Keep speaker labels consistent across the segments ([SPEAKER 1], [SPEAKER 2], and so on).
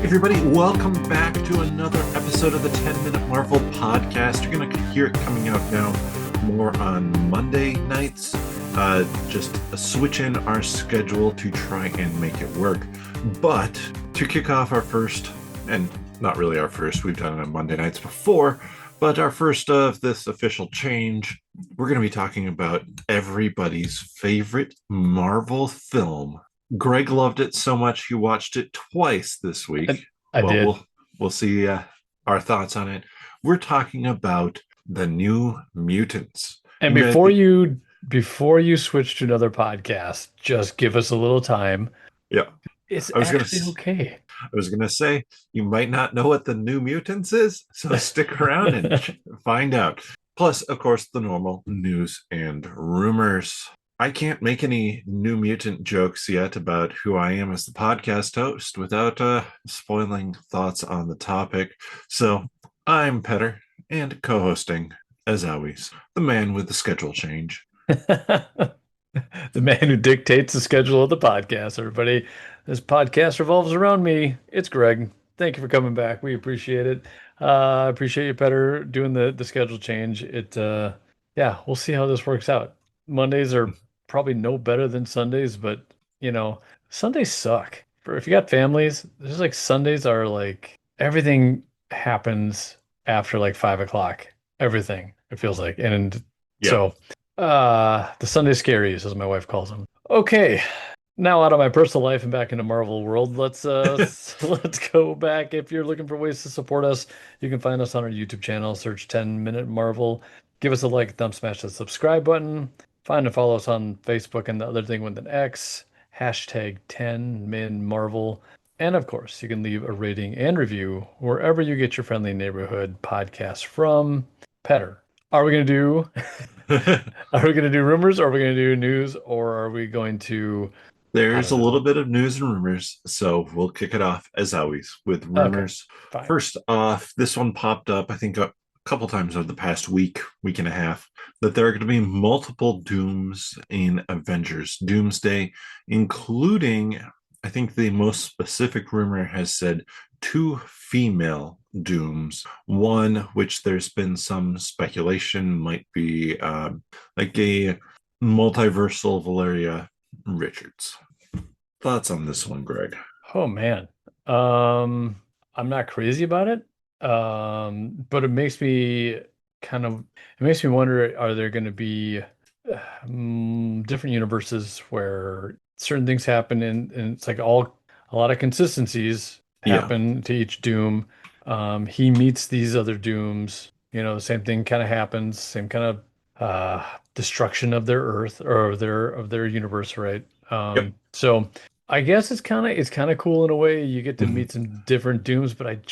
[SPEAKER 1] Everybody, welcome back to another episode of the 10-Minute Marvel Podcast. You're going to hear it coming out now more on Monday nights. Just a switch in our schedule to try and make it work. But to kick off our first, and not really our first, we've done it on Monday nights before, but our first of this official change, we're going to be talking about everybody's favorite Marvel film. Greg loved it so much he watched it twice this week.
[SPEAKER 2] I did.
[SPEAKER 1] We'll see our thoughts on it. We're talking about the New Mutants.
[SPEAKER 2] And before you switch to another podcast, just give us a little time.
[SPEAKER 1] Yeah.
[SPEAKER 2] It's
[SPEAKER 1] I was
[SPEAKER 2] actually okay.
[SPEAKER 1] I was going to say, you might not know what the New Mutants is, so stick around and find out. Plus, of course, the normal news and rumors. I can't make any New Mutant jokes yet about who I am as the podcast host without spoiling thoughts on the topic. So I'm Petter, and co-hosting, as always, the man with the schedule change.
[SPEAKER 2] The man who dictates the schedule of the podcast, everybody. This podcast revolves around me. It's Greg. Thank you for coming back. We appreciate it. I appreciate you, Petter, doing the schedule change. We'll see how this works out. Mondays are probably no better than Sundays, but Sundays suck. If you got families, there's like Sundays are like everything happens after like 5 o'clock. Everything, it feels like. And so the Sunday scaries, as my wife calls them. Okay. Now out of my personal life and back into Marvel world, let's go back. If you're looking for ways to support us, you can find us on our YouTube channel, search 10 Minute Marvel. Give us a like, thumb smash the subscribe button. Find and follow us on Facebook and the other thing with an X, hashtag 10MinMarvel. And of course, you can leave a rating and review wherever you get your friendly neighborhood podcast from. Petter, are we going to do rumors, or are we going to do news, or are we going to...
[SPEAKER 1] There's a little bit of news and rumors, so we'll kick it off, as always, with rumors.
[SPEAKER 2] Okay,
[SPEAKER 1] first off, this one popped up, I think, a couple times over the past week and a half, that there are going to be multiple Dooms in Avengers Doomsday, including, I think the most specific rumor has said 2 female Dooms. One, which there's been some speculation might be like a multiversal Valeria Richards. Thoughts on this one, Greg?
[SPEAKER 2] Oh man. I'm not crazy about it. But it makes me wonder, are there going to be different universes where certain things happen and it's like a lot of consistencies happen to each Doom. He meets these other Dooms, the same thing kind of happens, same kind of destruction of their Earth or of their universe, right? So I guess it's kind of cool in a way. You get to meet some different Dooms, but it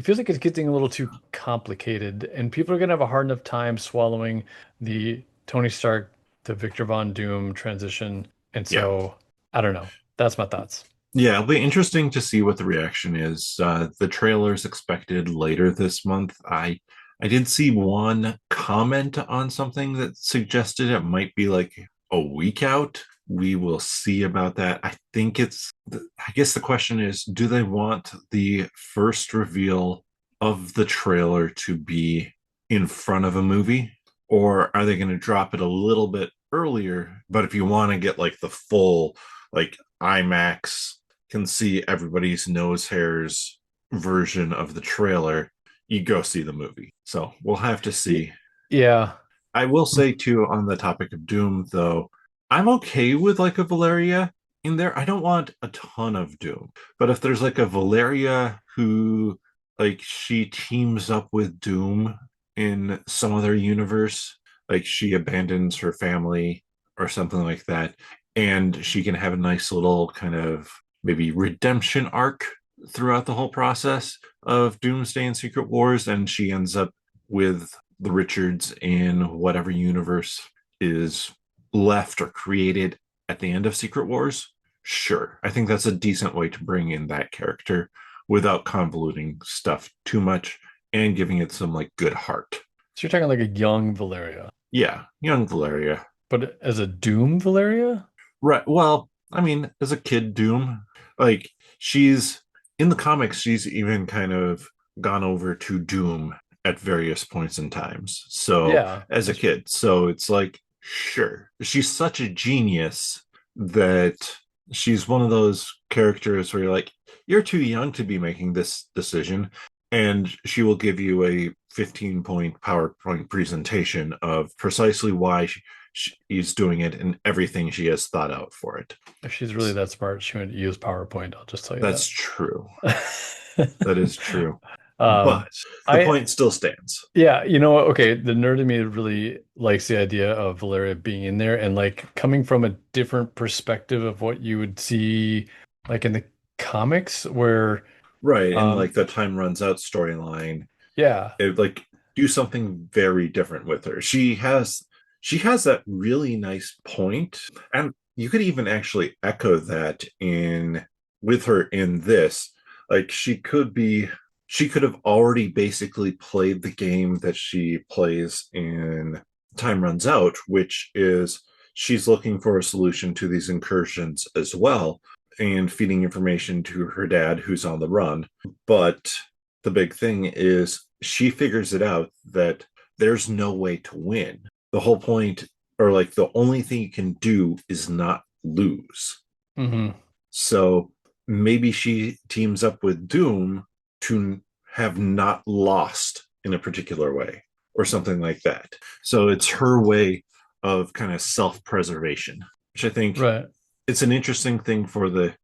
[SPEAKER 2] feels like it's getting a little too complicated, and people are gonna have a hard enough time swallowing the Tony Stark to Victor Von Doom transition. And so I don't know. That's my thoughts.
[SPEAKER 1] Yeah, it'll be interesting to see what the reaction is. The trailer is expected later this month. I did see one comment on something that suggested it might be like a week out. We will see about that. I guess the question is, do they want the first reveal of the trailer to be in front of a movie? Or are they going to drop it a little bit earlier? But if you want to get like the full, like IMAX, can see everybody's nose hairs version of the trailer, you go see the movie. So we'll have to see.
[SPEAKER 2] Yeah.
[SPEAKER 1] I will say too, on the topic of Doom, though, I'm okay with like a Valeria in there. I don't want a ton of Doom, but if there's like a Valeria who, like, she teams up with Doom in some other universe, like she abandons her family or something like that, and she can have a nice little kind of maybe redemption arc throughout the whole process of Doomsday and Secret Wars, and she ends up with the Richards in whatever universe is left or created at the end of Secret Wars. Sure, I think that's a decent way to bring in that character without convoluting stuff too much and giving it some like good heart.
[SPEAKER 2] So you're talking like a young Valeria.
[SPEAKER 1] Yeah, young Valeria.
[SPEAKER 2] But as a Doom Valeria?
[SPEAKER 1] Right. Well, I mean, as a kid Doom, like she's in the comics, she's even kind of gone over to Doom at various points in times. So
[SPEAKER 2] Yeah,
[SPEAKER 1] as a kid, so it's like, sure, she's such a genius that she's one of those characters where you're like, you're too young to be making this decision. And she will give you a 15-point PowerPoint presentation of precisely why she's doing it and everything she has thought out for it.
[SPEAKER 2] if she's really that smart, she would use PowerPoint. I'll just tell you
[SPEAKER 1] That's
[SPEAKER 2] that.
[SPEAKER 1] true. That is true.
[SPEAKER 2] Um,
[SPEAKER 1] But the
[SPEAKER 2] I
[SPEAKER 1] point still stands.
[SPEAKER 2] Yeah, you know what? Okay, the nerd in me really likes the idea of Valeria being in there and like coming from a different perspective of what you would see like in the comics where
[SPEAKER 1] Right. And
[SPEAKER 2] um
[SPEAKER 1] like the time runs out storyline,
[SPEAKER 2] yeah.
[SPEAKER 1] it like do something very different with her. She has that really nice point, and you could even actually echo that in with her in this. Like she could have already basically played the game that she plays in Time Runs Out, which is she's looking for a solution to these incursions as well and feeding information to her dad who's on the run. But the big thing is she figures it out that there's no way to win. The whole point, or like the only thing you can do, is not lose.
[SPEAKER 2] Hmm.
[SPEAKER 1] So maybe she teams up with Doom to have not lost in a particular way or something like that. So it's her way of kind of self-preservation, which I think
[SPEAKER 2] Right.
[SPEAKER 1] it's an interesting thing for the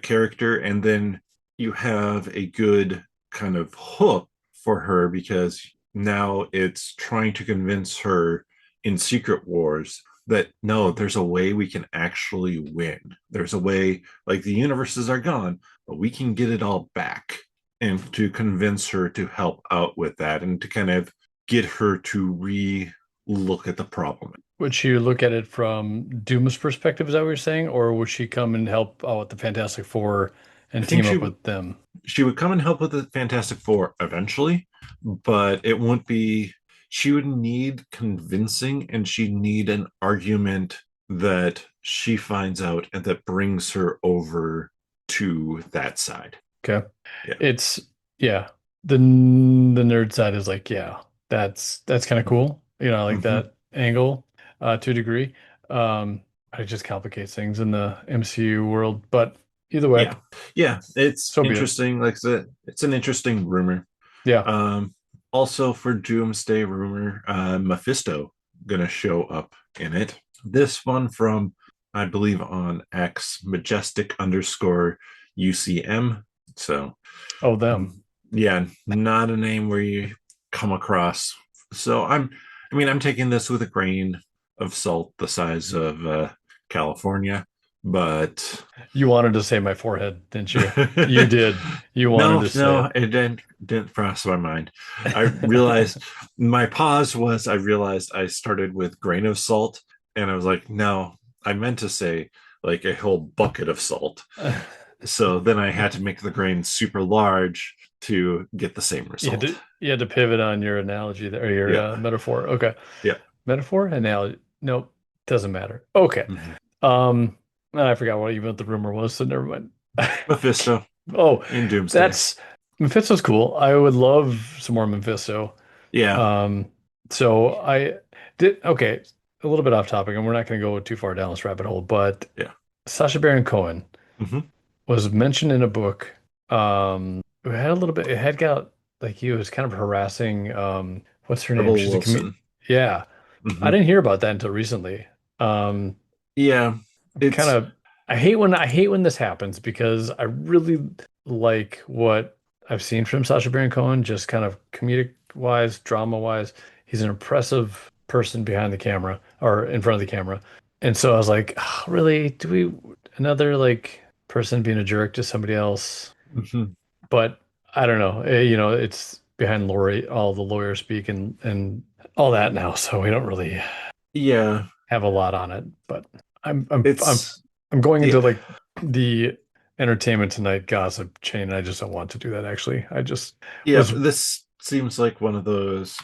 [SPEAKER 1] character. And then you have a good kind of hook for her because now it's trying to convince her in Secret Wars that no, there's a way we can actually win. There's a way, like the universes are gone, but we can get it all back. And to convince her to help out with that and to kind of get her to re look at the problem.
[SPEAKER 2] Would she look at it from Doom's perspective, is that what you're saying? Or would she come and help out with the Fantastic Four
[SPEAKER 1] I
[SPEAKER 2] and
[SPEAKER 1] think
[SPEAKER 2] team up with them?
[SPEAKER 1] she would come and help with the Fantastic Four eventually, but it won't be. She would need convincing, and she'd need an argument that she finds out and that brings her over to that side.
[SPEAKER 2] Okay.
[SPEAKER 1] Yeah.
[SPEAKER 2] It's yeah. The nerd side is like, yeah, that's kind of cool. You know, I like
[SPEAKER 1] Mm-hmm.
[SPEAKER 2] that angle to a degree. It just complicates things in the MCU world, but either way,
[SPEAKER 1] Yeah. Yeah. It's
[SPEAKER 2] so be it.
[SPEAKER 1] interesting. Like I said, it's an interesting rumor.
[SPEAKER 2] Yeah.
[SPEAKER 1] Um, Also for Doomsday rumor, Mephisto gonna show up in it. This one from, I believe, on X, majestic underscore UCM. So
[SPEAKER 2] Oh, them.
[SPEAKER 1] yeah, not a name where you come across. So I'm taking this with a grain of salt the size of California, but
[SPEAKER 2] You wanted to say my forehead, didn't you? You did. You wanted
[SPEAKER 1] no,
[SPEAKER 2] to say
[SPEAKER 1] no,
[SPEAKER 2] it.
[SPEAKER 1] it didn't cross my mind. I realized my pause was I realized I started with grain of salt, and I was like, no, I meant to say like a whole bucket of salt. So then I had to make the grain super large to get the same result.
[SPEAKER 2] You had to pivot on your analogy there, or your
[SPEAKER 1] Yeah,
[SPEAKER 2] metaphor. Okay.
[SPEAKER 1] yeah.
[SPEAKER 2] Metaphor? Analogy. Nope. Doesn't matter. Okay.
[SPEAKER 1] Mhm.
[SPEAKER 2] Um, I forgot what even the rumor was, so never mind.
[SPEAKER 1] Mephisto
[SPEAKER 2] Oh,
[SPEAKER 1] in Doomsday.
[SPEAKER 2] that's Mephisto's cool. I would love some more Mephisto.
[SPEAKER 1] Yeah,
[SPEAKER 2] Um, so I did okay, a little bit off topic, and we're not going to go too far down this rabbit hole, but
[SPEAKER 1] yeah.
[SPEAKER 2] Sacha Baron Cohen
[SPEAKER 1] Hmm.
[SPEAKER 2] was mentioned in a book. It had a little bit, it had got like he was kind of harassing what's her name?
[SPEAKER 1] Rebel
[SPEAKER 2] She's a comedian.
[SPEAKER 1] Wilson.
[SPEAKER 2] Yeah. I
[SPEAKER 1] Hmm.
[SPEAKER 2] didn't hear about that until recently. Um,
[SPEAKER 1] Yeah,
[SPEAKER 2] kind
[SPEAKER 1] it's.
[SPEAKER 2] of I hate when this happens because I really like what I've seen from Sacha Baron Cohen, just kind of comedic wise, drama wise. He's an impressive person behind the camera or in front of the camera. And so I was like, "Ah, really? Do we another like person being a jerk to somebody else?"
[SPEAKER 1] Mhm.
[SPEAKER 2] But I don't know. You know, it's behind lawyer all the lawyers speak and all that now, so we don't really
[SPEAKER 1] Yeah,
[SPEAKER 2] have a lot on it. But I'm I'm I'm
[SPEAKER 1] it's.
[SPEAKER 2] I'm going into
[SPEAKER 1] Yeah,
[SPEAKER 2] like the Entertainment Tonight gossip chain. I just don't want to do that actually. I just
[SPEAKER 1] yeah.
[SPEAKER 2] was
[SPEAKER 1] This seems like one of those.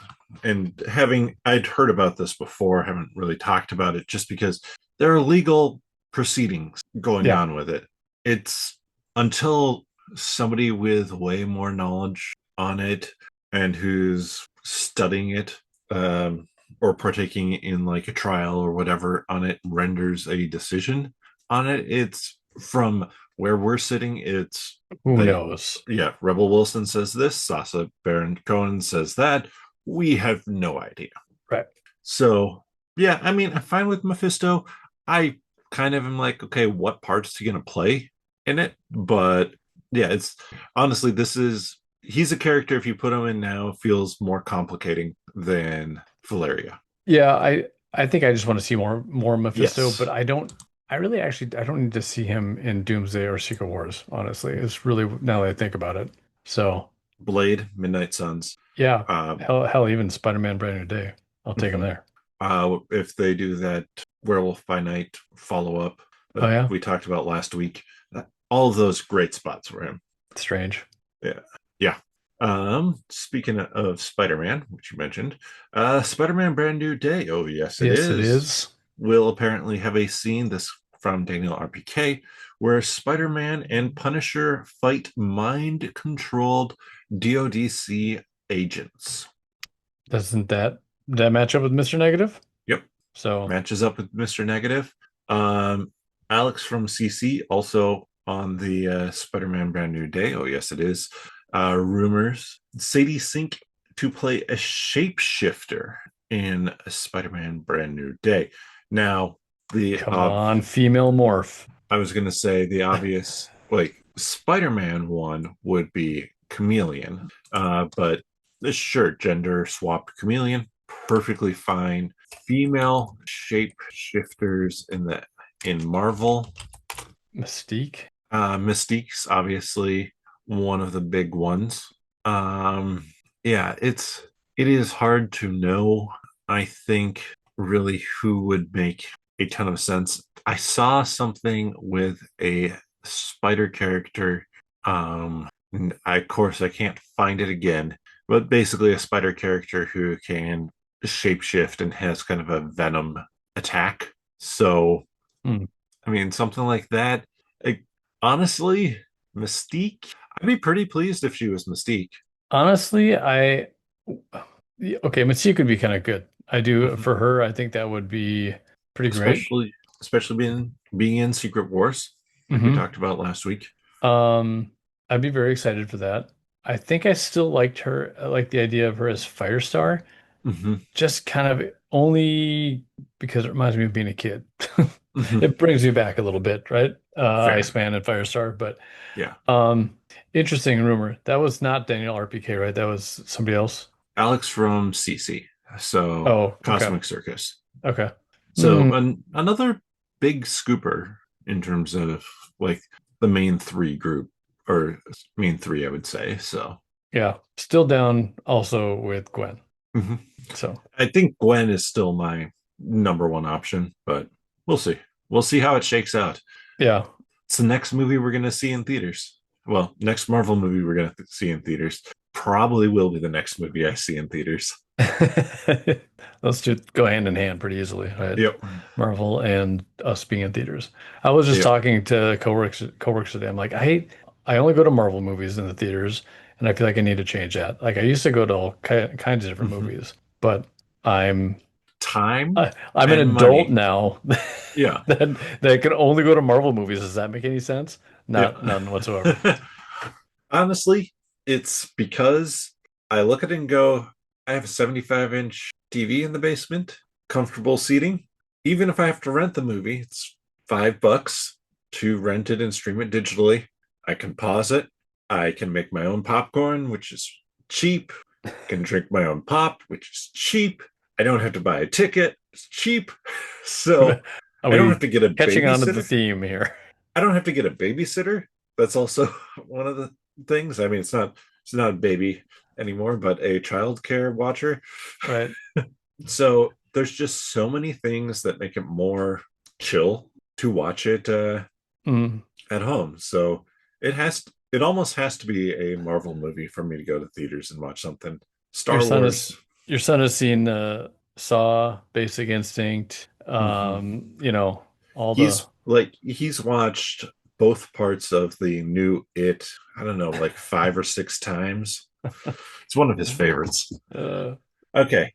[SPEAKER 1] And having I'd heard about this before, haven't really talked about it just because there are legal proceedings going
[SPEAKER 2] yeah.
[SPEAKER 1] on with it. It's until somebody with way more knowledge on it and who's studying it, um, or partaking in like a trial or whatever on it renders a decision on it. It's from where we're sitting, it's
[SPEAKER 2] Who
[SPEAKER 1] like,
[SPEAKER 2] knows?
[SPEAKER 1] yeah, Rebel Wilson says this, Sasha Baron Cohen says that. We have no idea.
[SPEAKER 2] Right.
[SPEAKER 1] So, yeah, I mean, I'm fine with Mephisto. I kind of am like, okay, what part's he going to play in it? But yeah, it's honestly, he's a character, if you put him in now, feels more complicating than Valeria.
[SPEAKER 2] Yeah, I think I just want to see more Mephisto, but
[SPEAKER 1] Yes.
[SPEAKER 2] I really actually I don't need to see him in Doomsday or Secret Wars, honestly. It's really now that I think about it. So
[SPEAKER 1] Blade, Midnight Suns.
[SPEAKER 2] yeah,
[SPEAKER 1] Um,
[SPEAKER 2] hell, even Spider-Man Brand New Day. I'll take him
[SPEAKER 1] mhm.
[SPEAKER 2] there.
[SPEAKER 1] If they do that Werewolf by Night follow up
[SPEAKER 2] Oh
[SPEAKER 1] that
[SPEAKER 2] yeah,
[SPEAKER 1] we talked about last week, all of those great spots for him.
[SPEAKER 2] strange.
[SPEAKER 1] Yeah. Yeah. Speaking of Spider-Man, which you mentioned, Spider-Man Brand New Day. Oh, yes, it
[SPEAKER 2] Yes, it
[SPEAKER 1] is.
[SPEAKER 2] is.
[SPEAKER 1] Will apparently have a scene this from Daniel RPK where Spider-Man and Punisher fight mind-controlled DODC agents.
[SPEAKER 2] Doesn't that match up with Mr. Negative?
[SPEAKER 1] Yep.
[SPEAKER 2] So
[SPEAKER 1] Matches up with Mr. Negative. Um, Alex from CC also on the Spider-Man Brand New Day. Oh, yes, it is. Rumors Sadie Sink to play a shapeshifter in Spider-Man Brand New Day. Now, the
[SPEAKER 2] come on, female morph.
[SPEAKER 1] I was going to say the obvious, like Spider-Man one would be Chameleon, but this shirt gender swapped Chameleon, perfectly fine. Female shape shifters in Marvel,
[SPEAKER 2] Mystique.
[SPEAKER 1] Mystique's obviously one of the big ones. Um, yeah, it is hard to know. I think really who would make a ton of sense. I saw something with a spider character. Of course I can't find it again, but basically a spider character who can shapeshift and has kind of a venom attack. So
[SPEAKER 2] Hmm.
[SPEAKER 1] I mean, something like that. Like, honestly, Mystique, I'd be pretty pleased if she was Mystique.
[SPEAKER 2] Honestly, okay, Mystique could be kind of good. I do
[SPEAKER 1] Mhm.
[SPEAKER 2] for her. I think that would be pretty great.
[SPEAKER 1] Especially being in Secret Wars, like we
[SPEAKER 2] Hmm.
[SPEAKER 1] talked about last week.
[SPEAKER 2] Um, I'd be very excited for that. I think I still liked her. I like the idea of her as Firestar,
[SPEAKER 1] Hmm.
[SPEAKER 2] just kind of only because it reminds me of being a kid.
[SPEAKER 1] Hmm.
[SPEAKER 2] It brings me back a little bit, right?
[SPEAKER 1] Fair.
[SPEAKER 2] Iceman and Firestar, but
[SPEAKER 1] Yeah.
[SPEAKER 2] um, interesting rumor. That was not Daniel RPK, right? That was somebody else.
[SPEAKER 1] Alex from CC. So
[SPEAKER 2] Oh, okay,
[SPEAKER 1] Cosmic Circus.
[SPEAKER 2] okay.
[SPEAKER 1] So
[SPEAKER 2] Hmm.
[SPEAKER 1] another big scooper in terms of like the main three group or main three, I would say. So
[SPEAKER 2] Yeah, still down also with Gwen.
[SPEAKER 1] mhm.
[SPEAKER 2] So
[SPEAKER 1] I think Gwen is still my number one option, but we'll see. We'll see how it shakes out.
[SPEAKER 2] yeah.
[SPEAKER 1] It's the next movie we're going to see in theaters. Well, next Marvel movie we're going to see in theaters. Probably will be the next movie I see in theaters.
[SPEAKER 2] Those two go hand in hand pretty easily, right?
[SPEAKER 1] Yep.
[SPEAKER 2] Marvel and us being in theaters. I was just
[SPEAKER 1] Yep.
[SPEAKER 2] talking to coworkers today. I'm like, I only go to Marvel movies in the theaters, and I feel like I need to change that. Like I used to go to all kinds of different
[SPEAKER 1] Mhm.
[SPEAKER 2] movies, but I'm
[SPEAKER 1] Time
[SPEAKER 2] I'm an
[SPEAKER 1] and
[SPEAKER 2] adult
[SPEAKER 1] money.
[SPEAKER 2] now
[SPEAKER 1] Yeah.
[SPEAKER 2] that can only go to Marvel movies. Does that make any sense? Not
[SPEAKER 1] Yeah.
[SPEAKER 2] none whatsoever.
[SPEAKER 1] Honestly, it's because I look at it and go, I have a 75-inch TV in the basement, comfortable seating. Even if I have to rent the movie, it's $5 to rent it and stream it digitally. I can pause it. I can make my own popcorn, which is cheap. I can drink my own pop, which is cheap. I don't have to buy a ticket. It's cheap. So
[SPEAKER 2] Are
[SPEAKER 1] I don't have
[SPEAKER 2] we
[SPEAKER 1] to get a
[SPEAKER 2] catching on to the
[SPEAKER 1] babysitter.
[SPEAKER 2] theme here?
[SPEAKER 1] I don't have to get a babysitter. That's also one of the things. I mean, it's not a baby anymore, but a child care watcher.
[SPEAKER 2] Right.
[SPEAKER 1] So there's just so many things that make it more chill to watch it
[SPEAKER 2] Mm.
[SPEAKER 1] at home. So it almost has to be a Marvel movie for me to go to theaters and watch something.
[SPEAKER 2] Your
[SPEAKER 1] Star
[SPEAKER 2] son is
[SPEAKER 1] Wars.
[SPEAKER 2] your son has seen Saw, Basic Instinct,
[SPEAKER 1] Mhm.
[SPEAKER 2] all the
[SPEAKER 1] He's watched. both parts of the new It, I don't know, like 5 or 6 times. It's one of his favorites.
[SPEAKER 2] Uh,
[SPEAKER 1] Okay,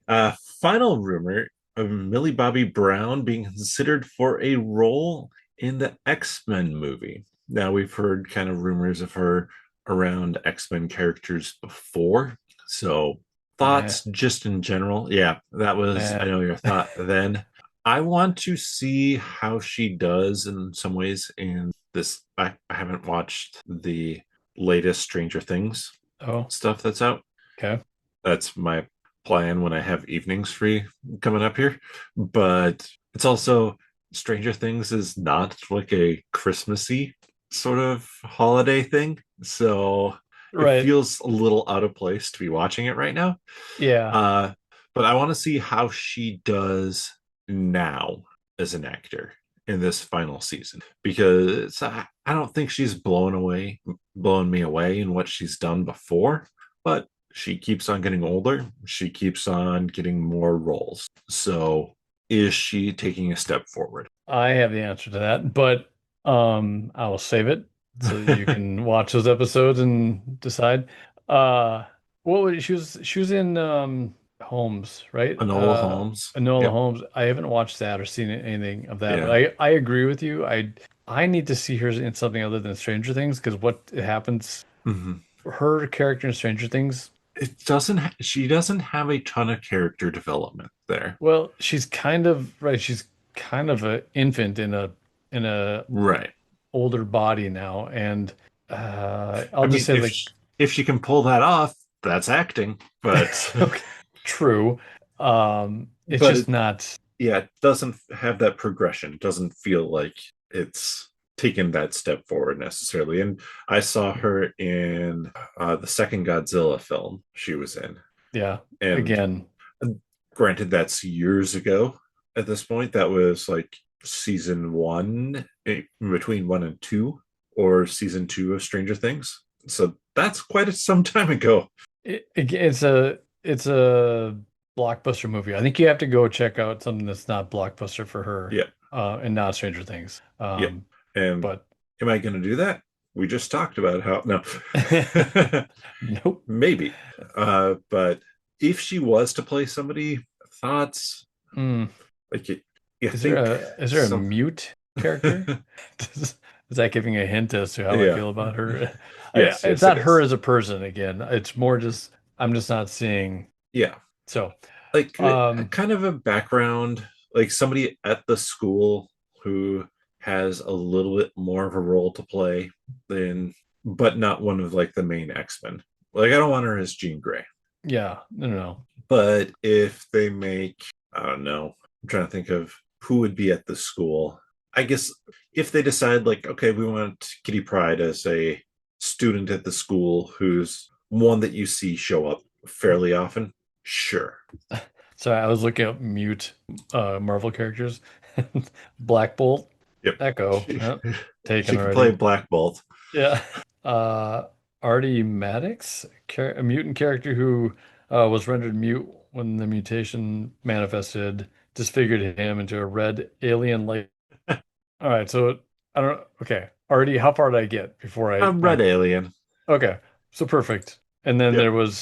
[SPEAKER 1] final rumor of Millie Bobby Brown being considered for a role in the X-Men movie. Now, we've heard kind of rumors of her around X-Men characters before. So,
[SPEAKER 2] meh,
[SPEAKER 1] thoughts just in general. Yeah, that was, I
[SPEAKER 2] meh.
[SPEAKER 1] know your thought then. I want to see how she does in some ways in this. I haven't watched the latest Stranger Things
[SPEAKER 2] Oh,
[SPEAKER 1] stuff that's out.
[SPEAKER 2] okay.
[SPEAKER 1] That's my plan when I have evenings free coming up here. But it's also Stranger Things is not like a Christmassy sort of holiday thing. So it
[SPEAKER 2] Right.
[SPEAKER 1] feels a little out of place to be watching it right now.
[SPEAKER 2] Yeah.
[SPEAKER 1] Uh, but I want to see how she does now as an actor in this final season because I don't think she's blown me away in what she's done before, but she keeps on getting older. She keeps on getting more roles. So is she taking a step forward?
[SPEAKER 2] I have the answer to that, but I will save it so that you can watch those episodes and decide. Uh what was she was in Holmes, right?
[SPEAKER 1] Enola Holmes.
[SPEAKER 2] Enola
[SPEAKER 1] Yep.
[SPEAKER 2] Holmes. I haven't watched that or seen anything of that, but
[SPEAKER 1] Yeah.
[SPEAKER 2] I agree with you. I need to see her in something other than Stranger Things because what happens
[SPEAKER 1] Mhm.
[SPEAKER 2] her character in Stranger Things,
[SPEAKER 1] She doesn't have a ton of character development there.
[SPEAKER 2] well, she's kind of right, she's kind of an infant in a
[SPEAKER 1] Right.
[SPEAKER 2] older body now, and
[SPEAKER 1] I
[SPEAKER 2] I'll just
[SPEAKER 1] mean,
[SPEAKER 2] say like
[SPEAKER 1] if she can pull that off, that's acting. But
[SPEAKER 2] okay, true. It's
[SPEAKER 1] but
[SPEAKER 2] just not.
[SPEAKER 1] yeah, it doesn't have that progression. It doesn't feel like it's taken that step forward necessarily. And I saw her in the second Godzilla film she was in,
[SPEAKER 2] Yeah,
[SPEAKER 1] and
[SPEAKER 2] again,
[SPEAKER 1] granted, that's years ago. At this point, that was like season one, between 1 and 2, or season 2 of Stranger Things. So that's quite some time ago.
[SPEAKER 2] it's a blockbuster movie. I think you have to go check out something that's not blockbuster for her,
[SPEAKER 1] Yeah,
[SPEAKER 2] and not Stranger Things.
[SPEAKER 1] yeah. And
[SPEAKER 2] But
[SPEAKER 1] am I going to do that? We just talked about how no,
[SPEAKER 2] nope.
[SPEAKER 1] maybe. But if she was to play somebody, thoughts
[SPEAKER 2] Mm.
[SPEAKER 1] like you
[SPEAKER 2] Is there
[SPEAKER 1] think
[SPEAKER 2] a
[SPEAKER 1] some,
[SPEAKER 2] mute character? Is that giving a hint as to how I
[SPEAKER 1] yeah,
[SPEAKER 2] feel about her?
[SPEAKER 1] yes,
[SPEAKER 2] It's
[SPEAKER 1] yes, it
[SPEAKER 2] not her
[SPEAKER 1] is.
[SPEAKER 2] as a person again. It's more just I'm just not seeing.
[SPEAKER 1] Yeah,
[SPEAKER 2] So,
[SPEAKER 1] like
[SPEAKER 2] um,
[SPEAKER 1] kind of a background, like somebody at the school who has a little bit more of a role to play than, but not one of like the main X-Men. Like I don't want her as Jean Grey,
[SPEAKER 2] yeah, no.
[SPEAKER 1] but if they make, I don't know, I'm trying to think of who would be at the school. I guess if they decide like, okay, we want Kitty Pryde as a student at the school who's one that you see show up fairly often, sure.
[SPEAKER 2] So I was looking up mute Marvel characters. Black Bolt,
[SPEAKER 1] Yep.
[SPEAKER 2] Echo, yep, taken
[SPEAKER 1] She can play
[SPEAKER 2] already.
[SPEAKER 1] Black Bolt.
[SPEAKER 2] Yeah. Artie Maddox, a mutant character who was rendered mute when the mutation manifested, disfigured him into a red alien like. All right, so I don't. Okay, Artie, how far did I get before I
[SPEAKER 1] Red
[SPEAKER 2] went?
[SPEAKER 1] Alien.
[SPEAKER 2] Okay, so perfect. And then there
[SPEAKER 1] Yep.
[SPEAKER 2] was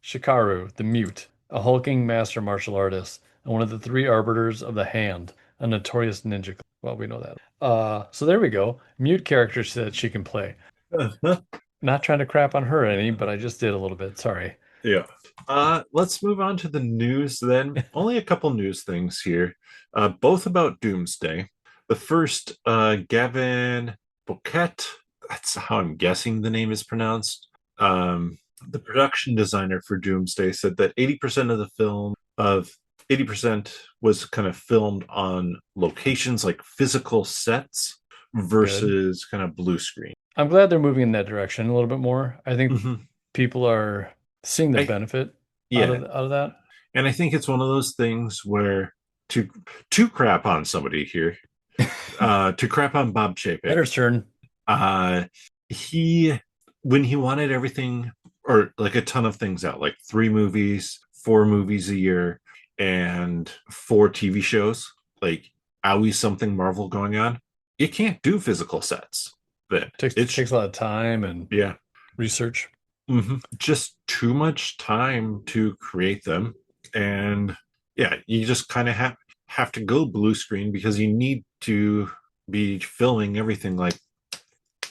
[SPEAKER 2] Shikaru, the mute, a hulking master martial artist, and one of the three arbiters of the hand, a notorious ninja. Well, we know that. So there we go. Mute characters that she can play. Not trying to crap on her any, but I just did a little bit. Sorry.
[SPEAKER 1] Yeah. Let's move on to the news then. Only a couple news things here, both about Doomsday. The first, Gavin Bouquet, that's how I'm guessing the name is pronounced. The production designer for Doomsday said that 80% of the film of 80% was kind of filmed on locations like physical sets
[SPEAKER 2] Good.
[SPEAKER 1] versus kind of blue screen.
[SPEAKER 2] I'm glad they're moving in that direction a little bit more. I think
[SPEAKER 1] Mhm.
[SPEAKER 2] people are seeing the
[SPEAKER 1] I
[SPEAKER 2] benefit
[SPEAKER 1] Yeah,
[SPEAKER 2] out of that.
[SPEAKER 1] and I think it's one of those things where to crap on somebody here, to crap on Bob Chapek,
[SPEAKER 2] Better's turn.
[SPEAKER 1] uh, he when he wanted everything or like a ton of things out, like 3 movies, 4 movies a year, and 4 TV shows, like always something Marvel going on. You can't do physical sets. then. It's
[SPEAKER 2] Takes a lot of time and
[SPEAKER 1] yeah,
[SPEAKER 2] research.
[SPEAKER 1] just too much time to create them, and yeah, you just kind of have to go blue screen because you need to be filming everything like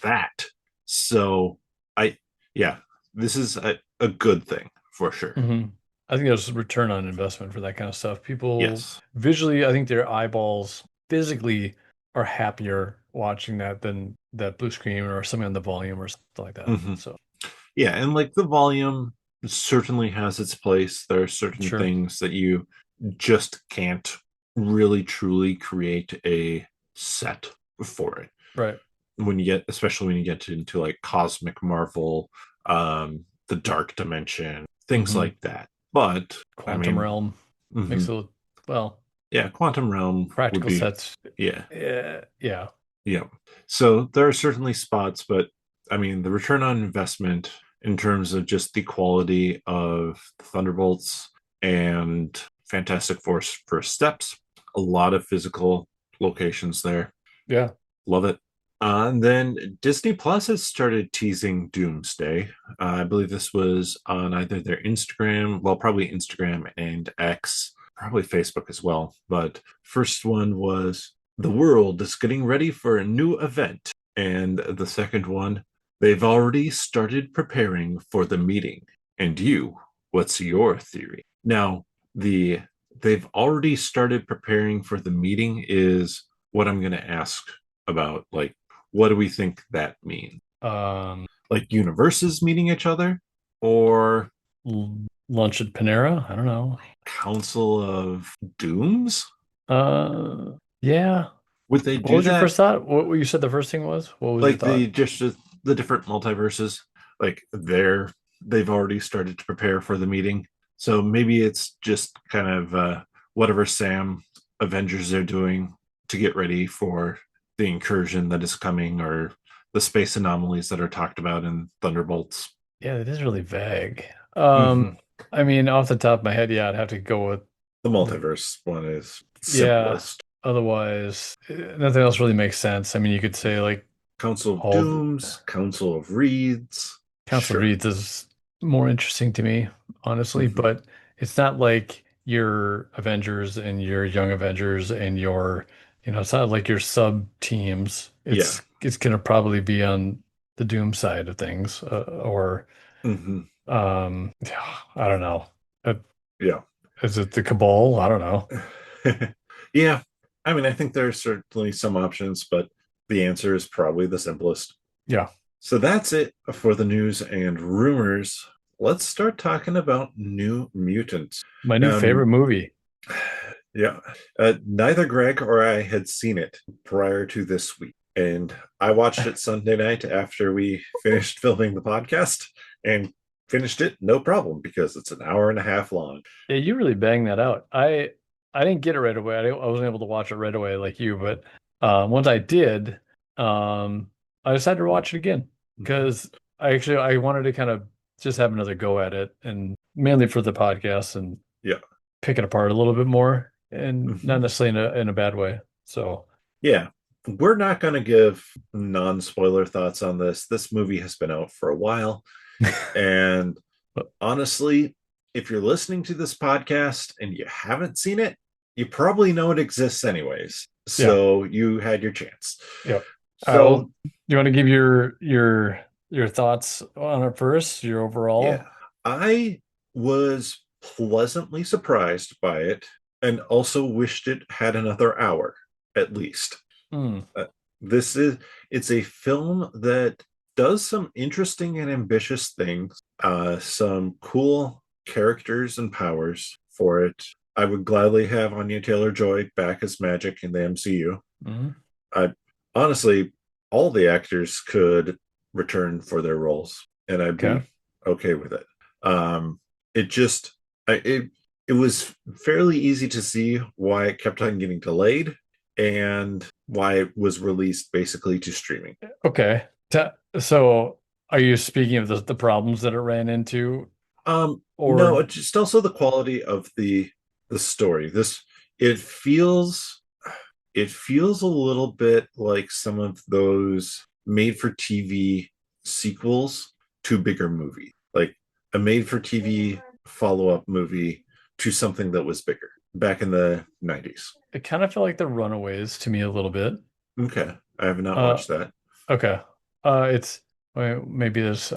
[SPEAKER 1] that. So I yeah, this is a good thing for sure.
[SPEAKER 2] hmm I think there's a return on investment for that kind of stuff. People
[SPEAKER 1] Yes.
[SPEAKER 2] visually, I think their eyeballs physically are happier watching that than that blue screen or something on the volume or something like that.
[SPEAKER 1] Hmm.
[SPEAKER 2] So
[SPEAKER 1] Yeah, and like the volume certainly has its place. There are certain
[SPEAKER 2] sure.
[SPEAKER 1] things that you just can't really truly create a set for it.
[SPEAKER 2] Right.
[SPEAKER 1] When you get, especially when you get into like cosmic Marvel, the dark dimension, things
[SPEAKER 2] hmm
[SPEAKER 1] like that. But I
[SPEAKER 2] Quantum
[SPEAKER 1] mean,
[SPEAKER 2] realm makes
[SPEAKER 1] mhm,
[SPEAKER 2] it, well,
[SPEAKER 1] yeah, quantum realm would
[SPEAKER 2] practical
[SPEAKER 1] be,
[SPEAKER 2] sets.
[SPEAKER 1] yeah,
[SPEAKER 2] Yeah.
[SPEAKER 1] yeah. So there are certainly spots, but I mean, the return on investment in terms of just the quality of Thunderbolts and Fantastic Force first steps, a lot of physical locations there.
[SPEAKER 2] Yeah.
[SPEAKER 1] Love it. And then Disney Plus has started teasing Doomsday. I believe this was on either their Instagram, well, probably Instagram and X, probably Facebook as well. But first one was the world is getting ready for a new event. And the second one, they've already started preparing for the meeting. And you, what's your theory? Now, the they've already started preparing for the meeting is what I'm going to ask about. Like, what do we think that means?
[SPEAKER 2] Um,
[SPEAKER 1] Like universes meeting each other, or
[SPEAKER 2] Lunch at Panera. I don't know.
[SPEAKER 1] Council of Dooms?
[SPEAKER 2] Yeah.
[SPEAKER 1] Would they
[SPEAKER 2] What
[SPEAKER 1] do
[SPEAKER 2] was your
[SPEAKER 1] that?
[SPEAKER 2] first thought? What you said the first thing was? What was your
[SPEAKER 1] Like
[SPEAKER 2] thought?
[SPEAKER 1] the different multiverses, like they've already started to prepare for the meeting. So maybe it's just kind of whatever Sam Avengers are doing to get ready for the incursion that is coming, or the space anomalies that are talked about in Thunderbolts.
[SPEAKER 2] Yeah, it is really vague.
[SPEAKER 1] Hmm.
[SPEAKER 2] I mean, off the top of my head, yeah, I'd have to go with
[SPEAKER 1] The
[SPEAKER 2] the,
[SPEAKER 1] multiverse one is
[SPEAKER 2] yeah.
[SPEAKER 1] simplest.
[SPEAKER 2] Otherwise, nothing else really makes sense. I mean, you could say like
[SPEAKER 1] Council of
[SPEAKER 2] all the
[SPEAKER 1] Dooms, Council of Reeds.
[SPEAKER 2] Council
[SPEAKER 1] Sure.
[SPEAKER 2] Reads is more interesting to me, honestly,
[SPEAKER 1] Hmm.
[SPEAKER 2] but it's not like your Avengers and your Young Avengers and your, it's not like your sub teams.
[SPEAKER 1] Yeah.
[SPEAKER 2] It's gonna probably be on the Doom side of things, or
[SPEAKER 1] Hmm.
[SPEAKER 2] yeah, I don't know. Uh,
[SPEAKER 1] Yeah.
[SPEAKER 2] Is it the Cabal? I don't know.
[SPEAKER 1] Yeah. I mean, I think there are certainly some options, but the answer is probably the simplest.
[SPEAKER 2] Yeah,
[SPEAKER 1] So that's it for the news and rumors. Let's start talking about New Mutants.
[SPEAKER 2] my new
[SPEAKER 1] Now,
[SPEAKER 2] favorite movie.
[SPEAKER 1] yeah, neither Greg or I had seen it prior to this week. And I watched it Sunday night after we finished filming the podcast and finished it no problem because it's an hour and a half long.
[SPEAKER 2] Yeah, you really banged that out. I didn't get it right away. I wasn't able to watch it right away like you, but once I did, I decided to watch it again because I wanted to kind of just have another go at it, and mainly for the podcast and
[SPEAKER 1] Yeah.
[SPEAKER 2] pick it apart a little bit more, and not
[SPEAKER 1] Mhm.
[SPEAKER 2] necessarily in a bad way. So
[SPEAKER 1] Yeah. We're not going to give non spoiler thoughts on this. This movie has been out for a while. And
[SPEAKER 2] but
[SPEAKER 1] honestly, if you're listening to this podcast and you haven't seen it, you probably know it exists anyways.
[SPEAKER 2] yeah,
[SPEAKER 1] So you had your chance.
[SPEAKER 2] yeah. All right,
[SPEAKER 1] So,
[SPEAKER 2] well, you want to give your thoughts on it first, your
[SPEAKER 1] yeah,
[SPEAKER 2] overall?
[SPEAKER 1] I was pleasantly surprised by it and also wished it had another hour at least.
[SPEAKER 2] Hmm.
[SPEAKER 1] Uh, this is it's a film that does some interesting and ambitious things, some cool characters and powers for it. I would gladly have Anya Taylor-Joy back as Magic in the MCU.
[SPEAKER 2] Mhm.
[SPEAKER 1] I honestly, all the actors could return for their roles, and I'd
[SPEAKER 2] Okay.
[SPEAKER 1] be okay with it. It just, it it was fairly easy to see why it kept on getting delayed and why it was released basically to streaming.
[SPEAKER 2] Okay. So are you speaking of the problems that it ran into,
[SPEAKER 1] No,
[SPEAKER 2] or
[SPEAKER 1] it's just also the quality of the story. This it feels it feels a little bit like some of those made for TV sequels to bigger movies, like a made for TV follow up movie to something that was bigger back in the 90s.
[SPEAKER 2] It kind of felt like the Runaways to me a little bit.
[SPEAKER 1] Okay. I have not
[SPEAKER 2] Uh,
[SPEAKER 1] watched that,
[SPEAKER 2] okay. It's maybe there's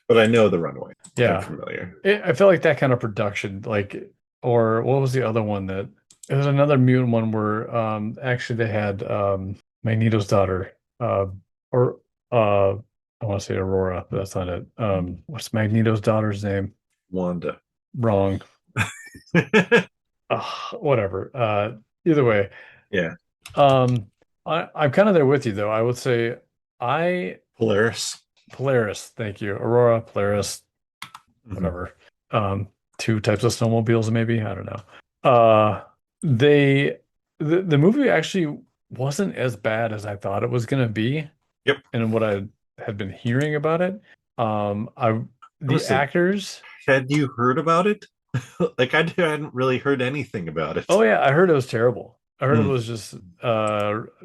[SPEAKER 1] but I know The Runaway. I'm
[SPEAKER 2] yeah.
[SPEAKER 1] familiar.
[SPEAKER 2] I feel like that kind of production, like, or what was the other one that it was another mutant one where actually they had Magneto's daughter or I want to say Aurora, but that's not it. What's Magneto's daughter's name?
[SPEAKER 1] Wanda.
[SPEAKER 2] Wrong. Whatever. Either way,
[SPEAKER 1] Yeah.
[SPEAKER 2] um, I'm kind of there with you though. I would say I
[SPEAKER 1] Polaris.
[SPEAKER 2] Polaris, thank you. Aurora, Polaris,
[SPEAKER 1] Mhm.
[SPEAKER 2] whatever. Two types of snowmobiles, maybe. I don't know. Uh, they the movie actually wasn't as bad as I thought it was gonna be,
[SPEAKER 1] Yep.
[SPEAKER 2] and what I had been hearing about it. I
[SPEAKER 1] I
[SPEAKER 2] the
[SPEAKER 1] was say,
[SPEAKER 2] actors.
[SPEAKER 1] had you heard about it? Like I hadn't really heard anything about it.
[SPEAKER 2] Oh yeah, I heard it was terrible. I heard it
[SPEAKER 1] Mm,
[SPEAKER 2] was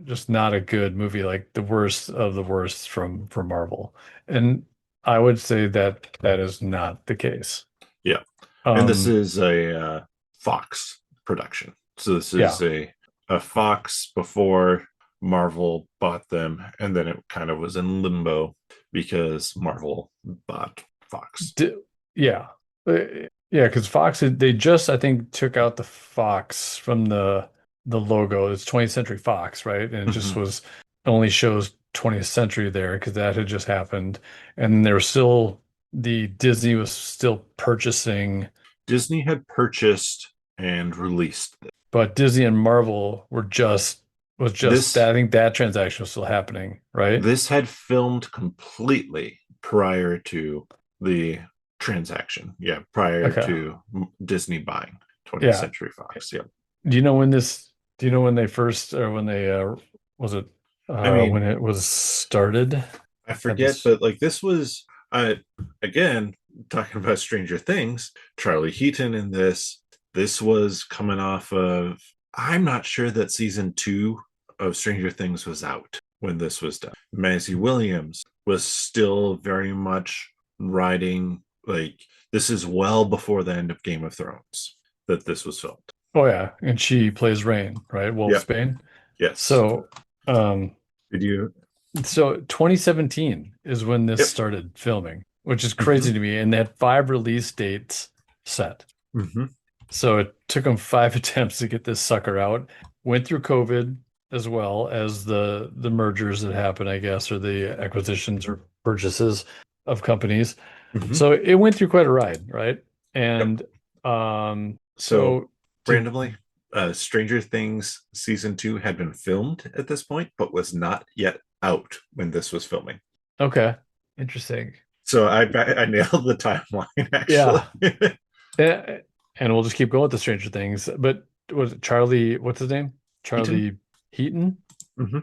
[SPEAKER 2] just not a good movie, like the worst of the worst from Marvel. And I would say that that is not the case.
[SPEAKER 1] yeah. And this
[SPEAKER 2] Um,
[SPEAKER 1] is a Fox production. So this is
[SPEAKER 2] yeah.
[SPEAKER 1] a Fox before Marvel bought them, and then it kind of was in limbo because Marvel bought Fox.
[SPEAKER 2] D yeah. Yeah, because Fox they just I think took out the Fox from the logo. It's 20th Century Fox, right? And it just
[SPEAKER 1] Mhm.
[SPEAKER 2] was only shows 20th Century there because that had just happened. And there was still the Disney was still purchasing,
[SPEAKER 1] Disney had purchased and released
[SPEAKER 2] but Disney and Marvel were just
[SPEAKER 1] this.
[SPEAKER 2] that. I think that transaction was still happening, right?
[SPEAKER 1] This had filmed completely prior to the transaction. Yeah, prior
[SPEAKER 2] Okay.
[SPEAKER 1] to Disney buying 20th
[SPEAKER 2] Yeah.
[SPEAKER 1] Century Fox. Yeah.
[SPEAKER 2] Do you know when this, do you know when they first, or when they, was it,
[SPEAKER 1] I
[SPEAKER 2] when
[SPEAKER 1] mean,
[SPEAKER 2] it was started
[SPEAKER 1] I
[SPEAKER 2] at
[SPEAKER 1] forget,
[SPEAKER 2] this?
[SPEAKER 1] but like this was, again, talking about Stranger Things, Charlie Heaton in this. This was coming off of, I'm not sure that season two of Stranger Things was out when this was done. Maisie Williams was still very much riding, like, this is well before the end of Game of Thrones that this was filmed.
[SPEAKER 2] Oh yeah. And she plays Rain, right?
[SPEAKER 1] Yep.
[SPEAKER 2] Wolfsbane.
[SPEAKER 1] Yes.
[SPEAKER 2] So, um,
[SPEAKER 1] Did you?
[SPEAKER 2] so 2017 is when this
[SPEAKER 1] Yep.
[SPEAKER 2] started filming, which is
[SPEAKER 1] Mm-hmm.
[SPEAKER 2] crazy to me. And they had 5 release dates set.
[SPEAKER 1] Mm-hmm.
[SPEAKER 2] So it took them 5 attempts to get this sucker out. Went through COVID as well as the mergers that happened, I guess, or the acquisitions or purchases of companies.
[SPEAKER 1] Mm-hmm.
[SPEAKER 2] So it went through quite a ride, right?
[SPEAKER 1] Yep.
[SPEAKER 2] And
[SPEAKER 1] So
[SPEAKER 2] so did
[SPEAKER 1] randomly, Stranger Things season two had been filmed at this point, but was not yet out when this was filming.
[SPEAKER 2] okay, interesting.
[SPEAKER 1] So I nailed the timeline actually.
[SPEAKER 2] Yeah. Eh, And we'll just keep going with the Stranger Things. But was it Charlie, what's his name?
[SPEAKER 1] Heaton.
[SPEAKER 2] Charlie Heaton?
[SPEAKER 1] Mm-hmm.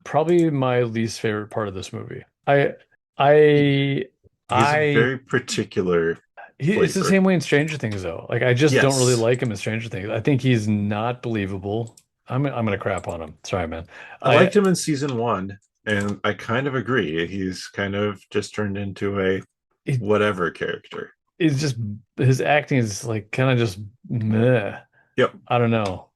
[SPEAKER 2] Probably my least favorite part of this movie. I
[SPEAKER 1] He has a
[SPEAKER 2] I
[SPEAKER 1] very particular
[SPEAKER 2] it's the
[SPEAKER 1] flavor.
[SPEAKER 2] same way in Stranger Things though. Like I just don't really
[SPEAKER 1] Yes,
[SPEAKER 2] like him in Stranger Things. I think he's not believable. I'm gonna crap on him. Sorry, man.
[SPEAKER 1] I liked
[SPEAKER 2] I
[SPEAKER 1] him in season one, and I kind of agree. He's kind of just turned into a
[SPEAKER 2] it,
[SPEAKER 1] whatever character.
[SPEAKER 2] it's just his acting is like kind of just meh.
[SPEAKER 1] Yep.
[SPEAKER 2] I don't know.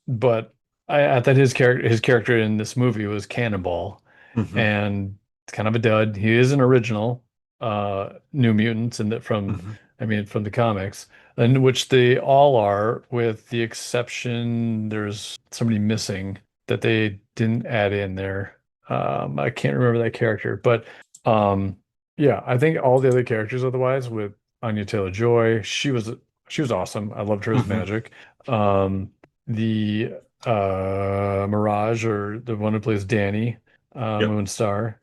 [SPEAKER 2] But I thought his character in this movie was Cannonball,
[SPEAKER 1] Mm-hmm.
[SPEAKER 2] and it's kind of a dud. He is an original New Mutants, and that from
[SPEAKER 1] Mm-hmm.
[SPEAKER 2] I mean from the comics, and which they all are, with the exception there's somebody missing that they didn't add in there. I can't remember that character, but um, yeah, I think all the other characters otherwise with Anya Taylor-Joy, she was awesome. I loved her as
[SPEAKER 1] Mm-hmm.
[SPEAKER 2] Magic. Um, the Mirage, or the one who plays Danny,
[SPEAKER 1] Yep.
[SPEAKER 2] Moonstar,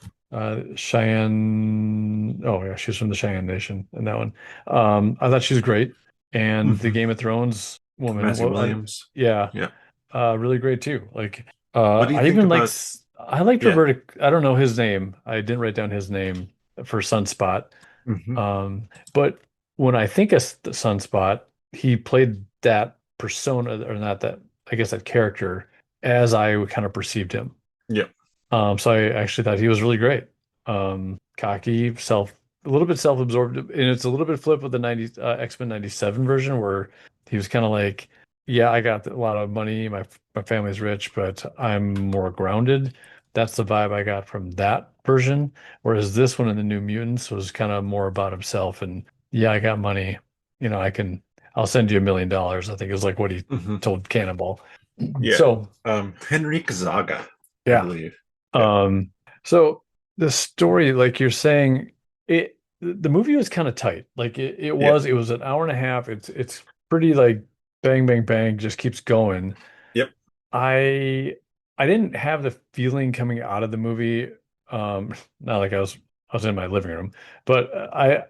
[SPEAKER 2] Cheyenne. Oh yeah, she's from the Cheyenne Nation in that one. I thought she was great, and the
[SPEAKER 1] Mm-hmm.
[SPEAKER 2] Game of Thrones woman.
[SPEAKER 1] Maisie
[SPEAKER 2] Well,
[SPEAKER 1] Williams.
[SPEAKER 2] yeah,
[SPEAKER 1] Yeah.
[SPEAKER 2] really great too. Like,
[SPEAKER 1] What do you
[SPEAKER 2] I
[SPEAKER 1] think
[SPEAKER 2] even
[SPEAKER 1] about?
[SPEAKER 2] I liked
[SPEAKER 1] Yeah.
[SPEAKER 2] Roberta. I don't know his name. I didn't write down his name for Sunspot.
[SPEAKER 1] Mm-hmm.
[SPEAKER 2] But when I think of the Sunspot, he played that persona, or not that, I guess that character, as I kind of perceived him.
[SPEAKER 1] Yep.
[SPEAKER 2] So I actually thought he was really great. Cocky, a little bit self-absorbed, and it's a little bit flip with the 90 X-Men 97 version where he was kind of like, yeah, I got a lot of money, my family's rich, but I'm more grounded. That's the vibe I got from that version. Whereas this one in the New Mutants was kind of more about himself and yeah, I got money. I'll send you $1 million, I think is like what he
[SPEAKER 1] Hmm.
[SPEAKER 2] told Cannonball.
[SPEAKER 1] Yeah.
[SPEAKER 2] So
[SPEAKER 1] Henrique Zaga, I
[SPEAKER 2] yeah.
[SPEAKER 1] believe. Yeah.
[SPEAKER 2] Um, so the story, like you're saying, the movie was kind of tight. Like
[SPEAKER 1] Yeah.
[SPEAKER 2] it was an hour and a half. It's pretty like bang, bang, bang, just keeps going.
[SPEAKER 1] Yep.
[SPEAKER 2] I I didn't have the feeling coming out of the movie, not like I was in my living room, but I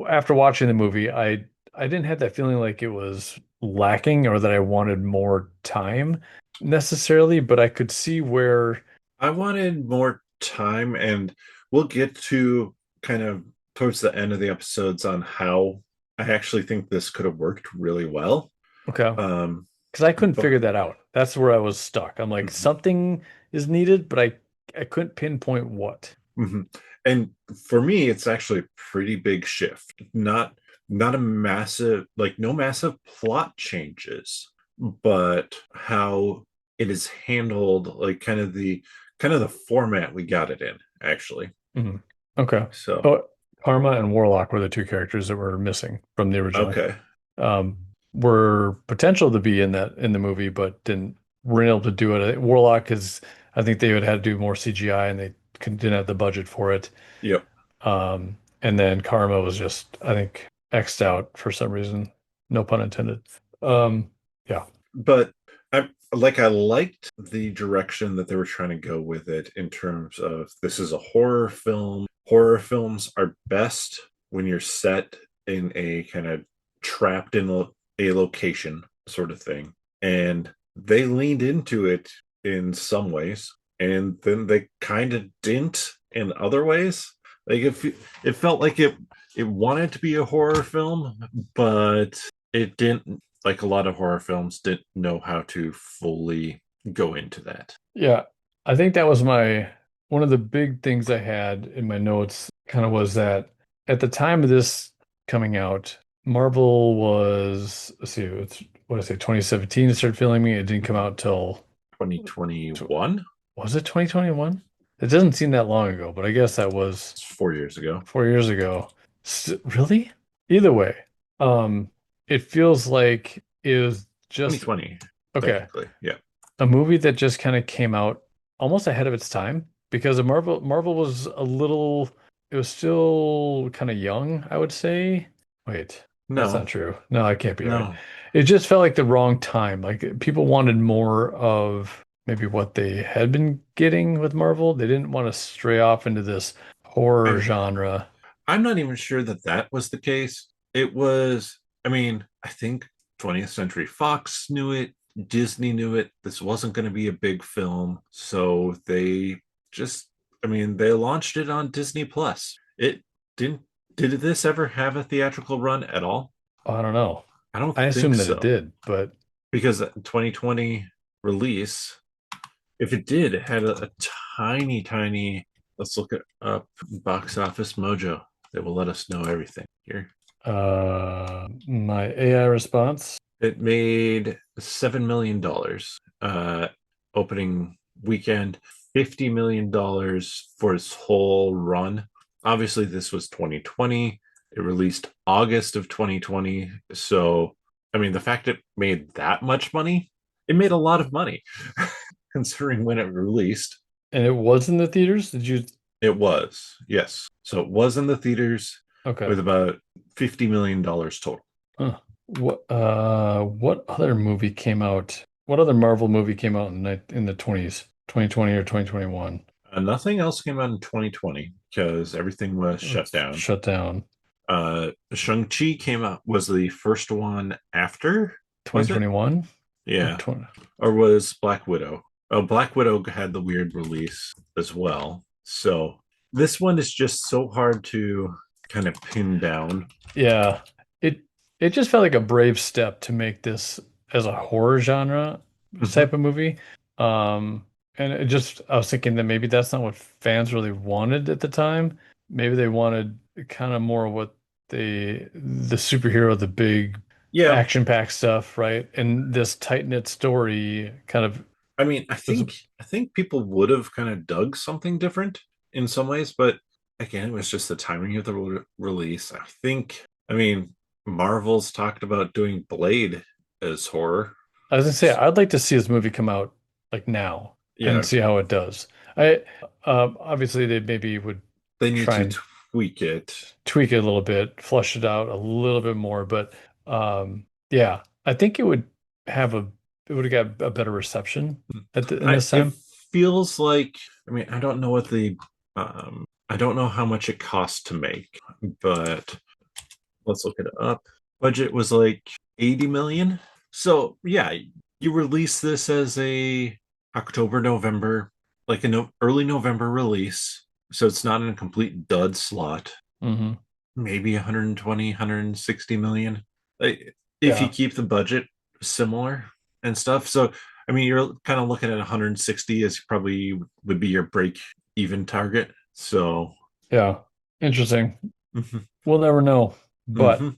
[SPEAKER 2] after watching the movie, I didn't have that feeling like it was lacking or that I wanted more time necessarily, but I could see where
[SPEAKER 1] I wanted more time, and we'll get to kind of towards the end of the episodes on how I actually think this could have worked really well.
[SPEAKER 2] okay.
[SPEAKER 1] Um,
[SPEAKER 2] Because I couldn't
[SPEAKER 1] but
[SPEAKER 2] figure that out. That's where I was stuck. I'm like,
[SPEAKER 1] mhm,
[SPEAKER 2] something is needed, but I couldn't pinpoint what.
[SPEAKER 1] mhm. And for me, it's actually a pretty big shift. Not a massive, like no massive plot changes, but how it is handled, like kind of the format we got it in, actually.
[SPEAKER 2] Mhm. Okay.
[SPEAKER 1] So
[SPEAKER 2] Oh, Karma and Warlock were the two characters that were missing from the original.
[SPEAKER 1] okay.
[SPEAKER 2] Um, were potential to be in the movie, but weren't able to do it. Warlock is, I think they would had to do more CGI and they didn't have the budget for it.
[SPEAKER 1] Yep.
[SPEAKER 2] And then Karma was just, I think, X'd out for some reason. No pun intended. Yeah.
[SPEAKER 1] But I liked the direction that they were trying to go with it in terms of this is a horror film. Horror films are best when you're set in a kind of trapped in a location sort of thing. And they leaned into it in some ways, and then they kind of didn't in other ways. Like it felt like it wanted to be a horror film, but it didn't, like a lot of horror films didn't know how to fully go into that.
[SPEAKER 2] Yeah, I think that was one of the big things I had in my notes kind of was that at the time of this coming out, Marvel was, let's see, it's what did I say, 2017 it started filming me. It didn't come out till, tw-
[SPEAKER 1] 2021.
[SPEAKER 2] was it 2021? It doesn't seem that long ago, but I guess that was
[SPEAKER 1] It's 4 years ago.
[SPEAKER 2] 4 years ago. Really? Either way, um, it feels like it was just
[SPEAKER 1] 2020,
[SPEAKER 2] okay.
[SPEAKER 1] technically. Yeah.
[SPEAKER 2] A movie that just kind of came out almost ahead of its time because Marvel was a little it was still kind of young, I would say. Wait, that's not
[SPEAKER 1] No,
[SPEAKER 2] true. No, I can't be right.
[SPEAKER 1] no.
[SPEAKER 2] It just felt like the wrong time. Like people wanted more of maybe what they had been getting with Marvel. They didn't want to stray off into this horror
[SPEAKER 1] I
[SPEAKER 2] genre.
[SPEAKER 1] I'm not even sure that that was the case. It was, I mean, I think 20th Century Fox knew it, Disney knew it. This wasn't going to be a big film, so they just, I mean, they launched it on Disney Plus. It didn't, did this ever have a theatrical run at all?
[SPEAKER 2] I don't know.
[SPEAKER 1] I don't
[SPEAKER 2] I
[SPEAKER 1] think
[SPEAKER 2] assume that it
[SPEAKER 1] so,
[SPEAKER 2] did, but
[SPEAKER 1] because 2020 release, if it did, it had a tiny, let's look it up, Box Office Mojo. They will let us know everything here.
[SPEAKER 2] my AI response.
[SPEAKER 1] It made $7 million opening weekend, $50 million for its whole run. Obviously, this was 2020. It released August of 2020. So, I mean, the fact it made that much money, it made a lot of money considering when it released.
[SPEAKER 2] And it was in the theaters? Did you
[SPEAKER 1] It was, yes. So it was in the theaters
[SPEAKER 2] okay.
[SPEAKER 1] with about $50 million total.
[SPEAKER 2] Huh. What other movie came out? What other Marvel movie came out in the 20s? 2020 or 2021?
[SPEAKER 1] Nothing else came out in 2020 because everything was shut
[SPEAKER 2] It's
[SPEAKER 1] down.
[SPEAKER 2] shut down.
[SPEAKER 1] Shang-Chi came out, was the first one after, was it?
[SPEAKER 2] 2021 or
[SPEAKER 1] Yeah.
[SPEAKER 2] 20?
[SPEAKER 1] Or was Black Widow? Oh, Black Widow had the weird release as well. So this one is just so hard to kind of pin down.
[SPEAKER 2] Yeah. It it just felt like a brave step to make this as a horror genre
[SPEAKER 1] Mhm.
[SPEAKER 2] type of movie. Um And it just, I was thinking that maybe that's not what fans really wanted at the time. Maybe they wanted kind of more what the superhero, the big
[SPEAKER 1] Yeah,
[SPEAKER 2] action-packed stuff, right? And this tight-knit story kind of
[SPEAKER 1] I mean,
[SPEAKER 2] was,
[SPEAKER 1] I think people would have kind of dug something different in some ways, but again, it was just the timing of the release. I mean, Marvel's talked about doing Blade as horror.
[SPEAKER 2] I was gonna say, I'd like to see this movie come out like now and
[SPEAKER 1] Yeah,
[SPEAKER 2] see how it does. I obviously they maybe would
[SPEAKER 1] they need
[SPEAKER 2] try
[SPEAKER 1] to
[SPEAKER 2] and
[SPEAKER 1] tweak it.
[SPEAKER 2] tweak it a little bit, flush it out a little bit more, but yeah, I think it would have got a better reception in this
[SPEAKER 1] It
[SPEAKER 2] time.
[SPEAKER 1] feels like, I mean, I don't know what I don't know how much it cost to make, but let's look it up. Budget was like 80 million. So yeah, you release this as a October, November, like an early November release. So it's not in a complete dud slot.
[SPEAKER 2] Hmm.
[SPEAKER 1] Maybe 120, 160 million. Like, if you
[SPEAKER 2] Yeah,
[SPEAKER 1] keep the budget similar and stuff. So I mean, you're kind of looking at 160 as probably would be your break even target. So
[SPEAKER 2] yeah, interesting.
[SPEAKER 1] mhm,
[SPEAKER 2] We'll never know. But
[SPEAKER 1] mhm.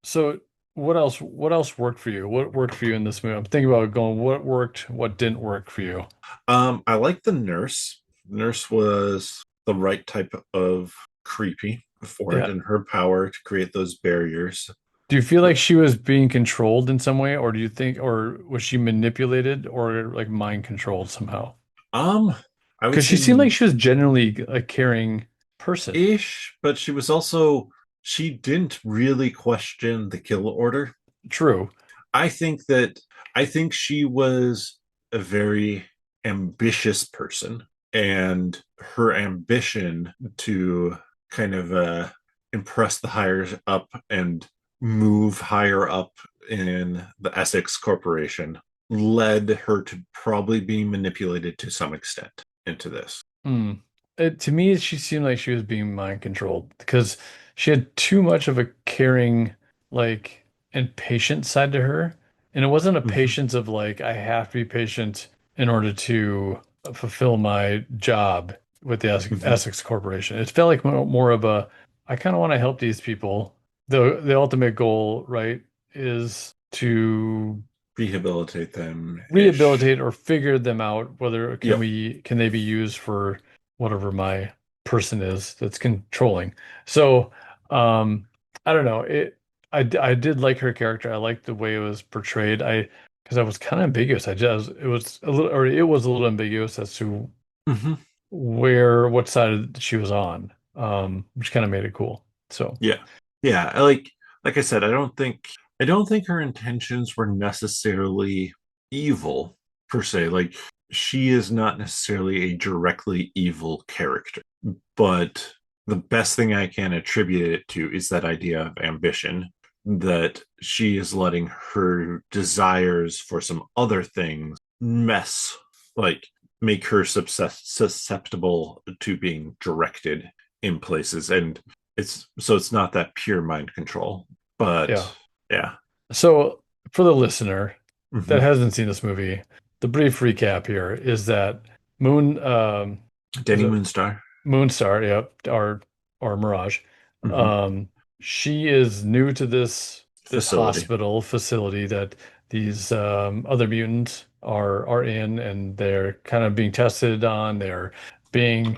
[SPEAKER 2] so what else worked for you? What worked for you in this movie? I'm thinking about going what worked, what didn't work for you.
[SPEAKER 1] I like the nurse. Nurse was the right type of creepy for it,
[SPEAKER 2] Yeah.
[SPEAKER 1] and her power to create those barriers.
[SPEAKER 2] Do you feel like she was being controlled in some way, or do you think, or was she manipulated or like mind controlled somehow?
[SPEAKER 1] Um, I would
[SPEAKER 2] Because
[SPEAKER 1] say
[SPEAKER 2] she seemed like she was generally a caring person.
[SPEAKER 1] ish, but she was also she didn't really question the kill order.
[SPEAKER 2] True.
[SPEAKER 1] I think that I think she was a very ambitious person, and her ambition to kind of impress the higher up and move higher up in the Essex Corporation led her to probably being manipulated to some extent into this.
[SPEAKER 2] Hmm. To me, she seemed like she was being mind controlled because she had too much of a caring, like, and patient side to her. And it wasn't a
[SPEAKER 1] Mhm,
[SPEAKER 2] patience of like, I have to be patient in order to fulfill my job with the
[SPEAKER 1] mhm.
[SPEAKER 2] Essex Corporation. It felt like more of a, I kind of want to help these people. The ultimate goal, right, is to
[SPEAKER 1] Rehabilitate them ish.
[SPEAKER 2] rehabilitate or figure them out whether
[SPEAKER 1] Yep.
[SPEAKER 2] can they be used for whatever my person is that's controlling. So I don't know, I did like her character. I liked the way it was portrayed. I because I was kind of ambiguous. I just it was a little or it was a little ambiguous as to
[SPEAKER 1] Hmm.
[SPEAKER 2] what side she was on, which kind of made it cool. So
[SPEAKER 1] Yeah. Yeah. Like I said, I don't think her intentions were necessarily evil per se. Like she is not necessarily a directly evil character, but the best thing I can attribute it to is that idea of ambition, that she is letting her desires for some other things mess, like make her susceptible to being directed in places. And it's not that pure mind control, but
[SPEAKER 2] yeah.
[SPEAKER 1] yeah.
[SPEAKER 2] So for the listener that
[SPEAKER 1] Hmm.
[SPEAKER 2] hasn't seen this movie, the brief recap here is that Moon, was
[SPEAKER 1] Denny
[SPEAKER 2] it
[SPEAKER 1] Moonstar.
[SPEAKER 2] Moonstar? Yep, or Mirage.
[SPEAKER 1] Hmm.
[SPEAKER 2] Um, she is new to this
[SPEAKER 1] Facility.
[SPEAKER 2] hospital facility that these other mutants are in, and they're kind of being tested on. Being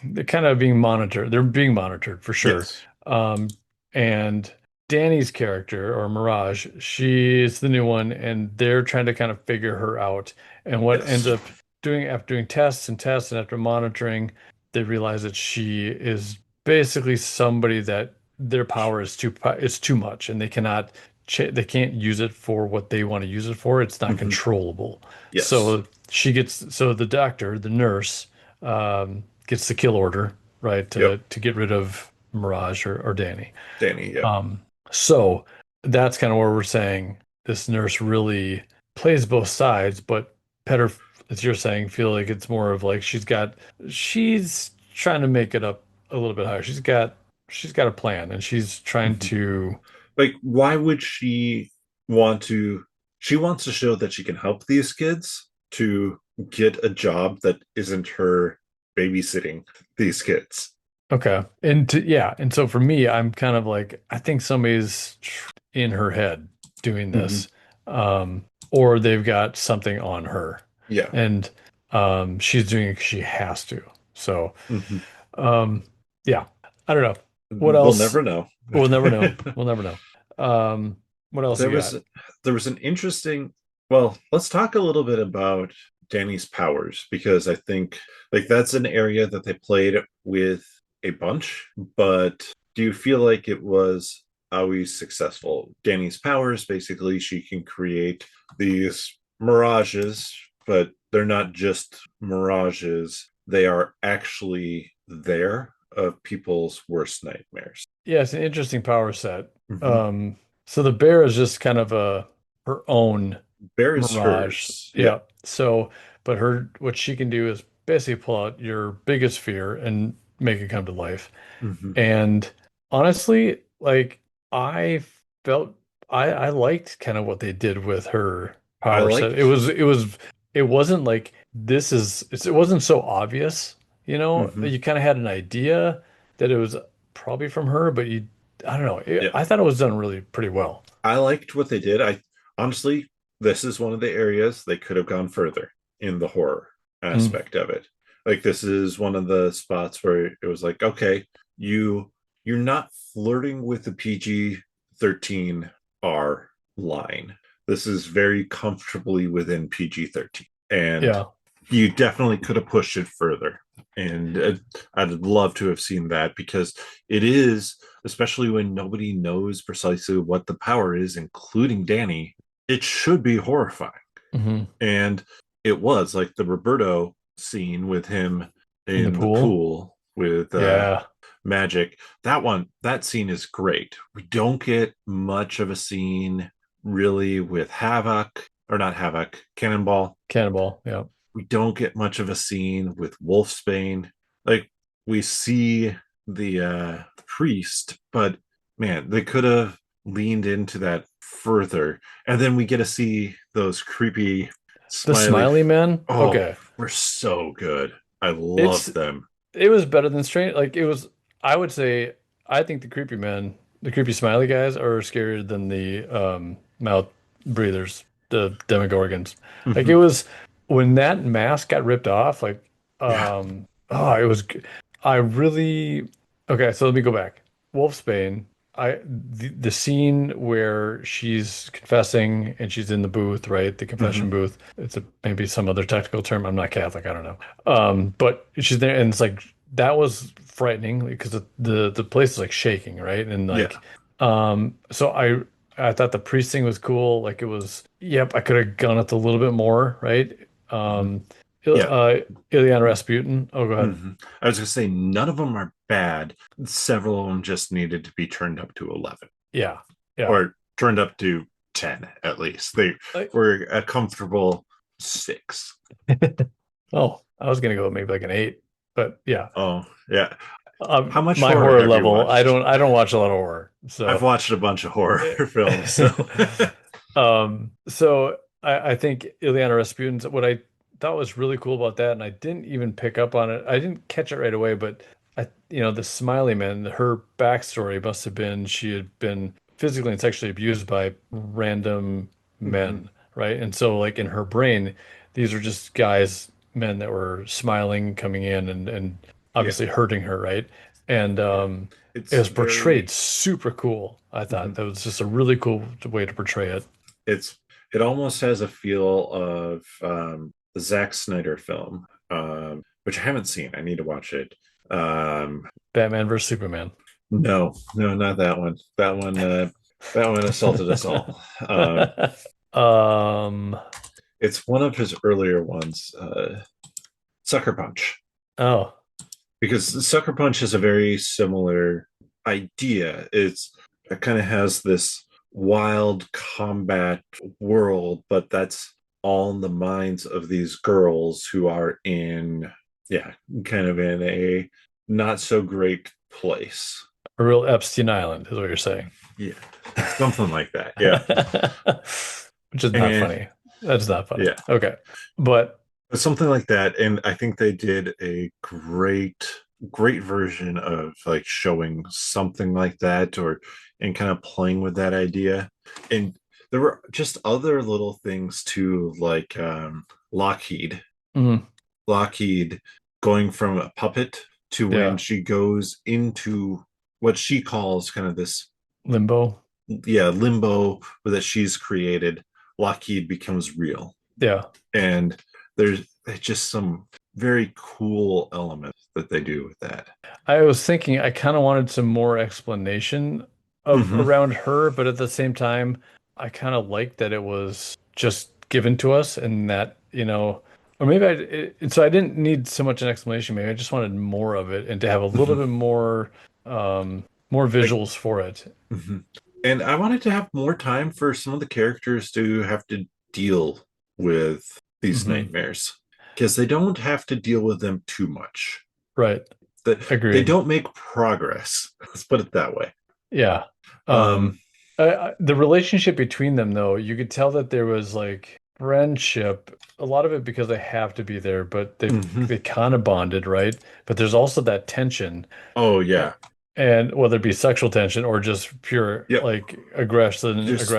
[SPEAKER 2] they're kind of being monitored. They're being monitored for sure.
[SPEAKER 1] Yes.
[SPEAKER 2] Um, and Danny's character or Mirage, she's the new one, and they're trying to kind of figure her out. And what ends
[SPEAKER 1] Yes.
[SPEAKER 2] up doing after doing tests and tests and after monitoring, they realize that she is basically somebody that their power is too much, and they can't use it for what they want to use it for. It's not
[SPEAKER 1] Hmm.
[SPEAKER 2] controllable.
[SPEAKER 1] Yes.
[SPEAKER 2] So the doctor, the nurse, gets the kill order, right,
[SPEAKER 1] Yep.
[SPEAKER 2] to get rid of Mirage or Danny.
[SPEAKER 1] Danny. Yep.
[SPEAKER 2] So that's kind of where we're saying this nurse really plays both sides, but Petter, as you're saying, feel like it's more of like she's trying to make it up a little bit higher. She's got a plan, and she's trying
[SPEAKER 1] Hmm.
[SPEAKER 2] to,
[SPEAKER 1] Like, why would she want to? She wants to show that she can help these kids to get a job that isn't her babysitting these kids.
[SPEAKER 2] Okay. Yeah, and so for me, I'm kind of like I think somebody's in her head doing
[SPEAKER 1] Hmm.
[SPEAKER 2] this, or they've got something on her,
[SPEAKER 1] Yeah.
[SPEAKER 2] and she's doing it 'cause she has to. So,
[SPEAKER 1] Hmm.
[SPEAKER 2] um, yeah, I don't know. What
[SPEAKER 1] We'll
[SPEAKER 2] else?
[SPEAKER 1] never know.
[SPEAKER 2] We'll never know. We'll never know. What else
[SPEAKER 1] there
[SPEAKER 2] you
[SPEAKER 1] was
[SPEAKER 2] got?
[SPEAKER 1] there was an interesting, well, let's talk a little bit about Danny's powers, because I think like that's an area that they played with a bunch, but do you feel like it was always successful? Danny's powers, basically she can create these mirages, but they're not just mirages, they are actually there of people's worst nightmares.
[SPEAKER 2] Yeah, it's an interesting power set.
[SPEAKER 1] Hmm.
[SPEAKER 2] Um, so the bear is just kind of a her own
[SPEAKER 1] Bear is
[SPEAKER 2] mirage.
[SPEAKER 1] hers, yeah.
[SPEAKER 2] Yeah. So, but her what she can do is basically pull out your biggest fear and make it come to life.
[SPEAKER 1] Hmm.
[SPEAKER 2] And honestly, like I felt I liked kind of what they did with her
[SPEAKER 1] I
[SPEAKER 2] power set.
[SPEAKER 1] liked.
[SPEAKER 2] It wasn't like it wasn't so obvious, you know.
[SPEAKER 1] Hmm.
[SPEAKER 2] You kind of had an idea that it was probably from her, but you I don't know.
[SPEAKER 1] Yeah,
[SPEAKER 2] I thought it was done really pretty well.
[SPEAKER 1] I liked what they did. I honestly, this is one of the areas they could have gone further in the horror
[SPEAKER 2] Mm,
[SPEAKER 1] aspect of it. Like this is one of the spots where it was like, okay, you you're not flirting with the PG-13 R line. This is very comfortably within PG-13, and
[SPEAKER 2] yeah.
[SPEAKER 1] you definitely could have pushed it further. And I'd love to have seen that, because it is, especially when nobody knows precisely what the power is, including Danny, it should be horrifying.
[SPEAKER 2] Hmm.
[SPEAKER 1] And it was like the Roberto scene with him
[SPEAKER 2] In the
[SPEAKER 1] in the
[SPEAKER 2] pool.
[SPEAKER 1] pool with
[SPEAKER 2] Yeah.
[SPEAKER 1] Magic. That scene is great. We don't get much of a scene really with Havoc, or not Havoc, Cannonball.
[SPEAKER 2] Cannonball. Yeah.
[SPEAKER 1] We don't get much of a scene with Wolfsbane. Like we see the priest, but man, they could have leaned into that further. And then we get to see those creepy
[SPEAKER 2] The
[SPEAKER 1] smiley.
[SPEAKER 2] Smiley Man.
[SPEAKER 1] Oh,
[SPEAKER 2] Okay.
[SPEAKER 1] we're so good. I
[SPEAKER 2] It's
[SPEAKER 1] love them.
[SPEAKER 2] it was better than Strange. Like it was, I would say, I think the creepy smiley guys are scarier than the mouth breathers, the Demogorgons. Like it
[SPEAKER 1] Hmm.
[SPEAKER 2] was when that mask got ripped off, like
[SPEAKER 1] Yeah.
[SPEAKER 2] oh, it was I really okay, so let me go back. Wolfsbane, the scene where she's confessing and she's in the booth, right? The confession
[SPEAKER 1] Hmm.
[SPEAKER 2] booth. It's maybe some other technical term. I'm not Catholic, I don't know. But she's there, and it's like that was frightening because the place is like shaking, right? And
[SPEAKER 1] Yeah.
[SPEAKER 2] like, so I thought the priest thing was cool. Like it was, yep, I could have gone it a little bit more, right?
[SPEAKER 1] Hmm.
[SPEAKER 2] Um,
[SPEAKER 1] Yeah.
[SPEAKER 2] Ileana Rasputin. Oh, go ahead.
[SPEAKER 1] Hmm. I was going to say, none of them are bad. Several of them just needed to be turned up to 11,
[SPEAKER 2] Yeah, yeah.
[SPEAKER 1] or turned up to 10 at least. They
[SPEAKER 2] Like,
[SPEAKER 1] were a comfortable 6.
[SPEAKER 2] oh, I was gonna go maybe like an 8, but yeah.
[SPEAKER 1] Oh, yeah. How much
[SPEAKER 2] My
[SPEAKER 1] horror
[SPEAKER 2] horror
[SPEAKER 1] have you
[SPEAKER 2] level,
[SPEAKER 1] watched?
[SPEAKER 2] I don't watch a lot of horror,
[SPEAKER 1] I've
[SPEAKER 2] so.
[SPEAKER 1] watched a bunch of horror films, so.
[SPEAKER 2] So, so I think Ileana Rasputin's what I thought was really cool about that, and I didn't even pick up on it. I didn't catch it right away, but the Smiley Man, her backstory must have been she had been physically and sexually abused by random
[SPEAKER 1] Mhm.
[SPEAKER 2] men, right? And so, like in her brain, these are just guys, men that were smiling, coming in, and
[SPEAKER 1] Yeah,
[SPEAKER 2] obviously hurting her, right? And
[SPEAKER 1] yeah.
[SPEAKER 2] it
[SPEAKER 1] It's
[SPEAKER 2] was portrayed
[SPEAKER 1] very.
[SPEAKER 2] super cool. I thought
[SPEAKER 1] Mhm.
[SPEAKER 2] that was just a really cool way to portray it.
[SPEAKER 1] It's it almost has a feel of the Zack Snyder film, which I haven't seen. I need to watch it. Um,
[SPEAKER 2] Batman versus Superman.
[SPEAKER 1] no, no, not that one. That one assaulted us all.
[SPEAKER 2] Um,
[SPEAKER 1] It's one of his earlier ones, Sucker Punch,
[SPEAKER 2] oh,
[SPEAKER 1] because Sucker Punch is a very similar idea. It kind of has this wild combat world, but that's all in the minds of these girls who are in, yeah, kind of in a not so great place.
[SPEAKER 2] a real Epstein Island is what you're saying.
[SPEAKER 1] Yeah, something like that. Yeah,
[SPEAKER 2] Which is not
[SPEAKER 1] and
[SPEAKER 2] funny. That's not funny.
[SPEAKER 1] yeah,
[SPEAKER 2] Okay. But
[SPEAKER 1] something like that. And I think they did a great version of like showing something like that, or and kind of playing with that idea. And there were just other little things too, like Lockheed.
[SPEAKER 2] Mhm.
[SPEAKER 1] Lockheed going from a puppet to when
[SPEAKER 2] Yeah.
[SPEAKER 1] she goes into what she calls kind of this,
[SPEAKER 2] Limbo.
[SPEAKER 1] yeah, limbo that she's created. Lockheed becomes real.
[SPEAKER 2] Yeah.
[SPEAKER 1] And there's just some very cool elements that they do with that.
[SPEAKER 2] I was thinking I kind of wanted some more explanation of
[SPEAKER 1] Hmm.
[SPEAKER 2] around her, but at the same time, I kind of liked that it was just given to us and that, or maybe so I didn't need so much an explanation. Maybe I just wanted more of it and to have a little
[SPEAKER 1] Hmm.
[SPEAKER 2] bit more
[SPEAKER 1] Like,
[SPEAKER 2] visuals for it.
[SPEAKER 1] mhm. And I wanted to have more time for some of the characters to have to deal with these
[SPEAKER 2] Hmm.
[SPEAKER 1] nightmares, because they don't have to deal with them too much.
[SPEAKER 2] Right.
[SPEAKER 1] They
[SPEAKER 2] Agreed.
[SPEAKER 1] don't make progress. Let's put it that way.
[SPEAKER 2] Yeah.
[SPEAKER 1] Um,
[SPEAKER 2] The relationship between them, though, you could tell that there was like friendship. A lot of it because they have to be there, but
[SPEAKER 1] mhm.
[SPEAKER 2] they kind of bonded, right? But there's also that tension,
[SPEAKER 1] Oh
[SPEAKER 2] a-
[SPEAKER 1] yeah,
[SPEAKER 2] and whether it be sexual tension or just pure
[SPEAKER 1] yep.
[SPEAKER 2] like aggression,
[SPEAKER 1] Just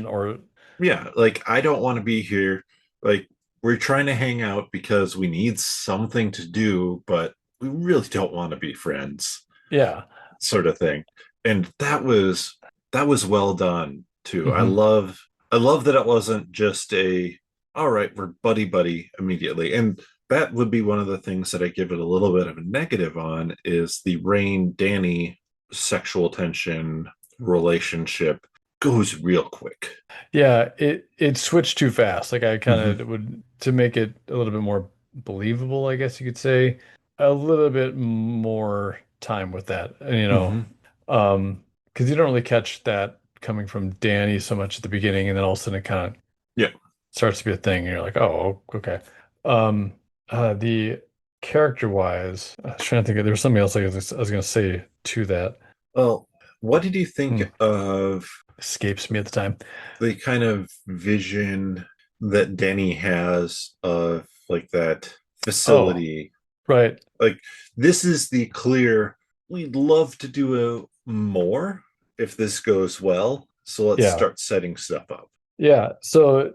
[SPEAKER 2] or
[SPEAKER 1] yeah, like I don't want to be here. Like we're trying to hang out because we need something to do, but we really don't want to be friends,
[SPEAKER 2] yeah.
[SPEAKER 1] sort of thing. And that was well done too.
[SPEAKER 2] Hmm.
[SPEAKER 1] I love that it wasn't just a all right, we're buddy buddy immediately. And that would be one of the things that I give it a little bit of a negative on is the Rain Danny sexual tension relationship goes real quick.
[SPEAKER 2] Yeah, it switched too fast. Like I kind
[SPEAKER 1] Hmm.
[SPEAKER 2] of would to make it a little bit more believable, I guess you could say, a little bit more time with that. And,
[SPEAKER 1] Hmm.
[SPEAKER 2] because you don't really catch that coming from Danny so much at the beginning, and then all of a sudden it kind of
[SPEAKER 1] Yeah.
[SPEAKER 2] starts to be a thing, and you're like, oh, okay. Um, the character wise, I was trying to think of, there was something else I was gonna say to that.
[SPEAKER 1] Well, what did you think
[SPEAKER 2] Hmm,
[SPEAKER 1] of
[SPEAKER 2] escapes me at the time.
[SPEAKER 1] the kind of vision that Denny has of like that
[SPEAKER 2] Oh,
[SPEAKER 1] facility?
[SPEAKER 2] right.
[SPEAKER 1] Like this is the clear, we'd love to do a more if this goes well. So let's
[SPEAKER 2] Yeah.
[SPEAKER 1] start setting stuff up.
[SPEAKER 2] Yeah, so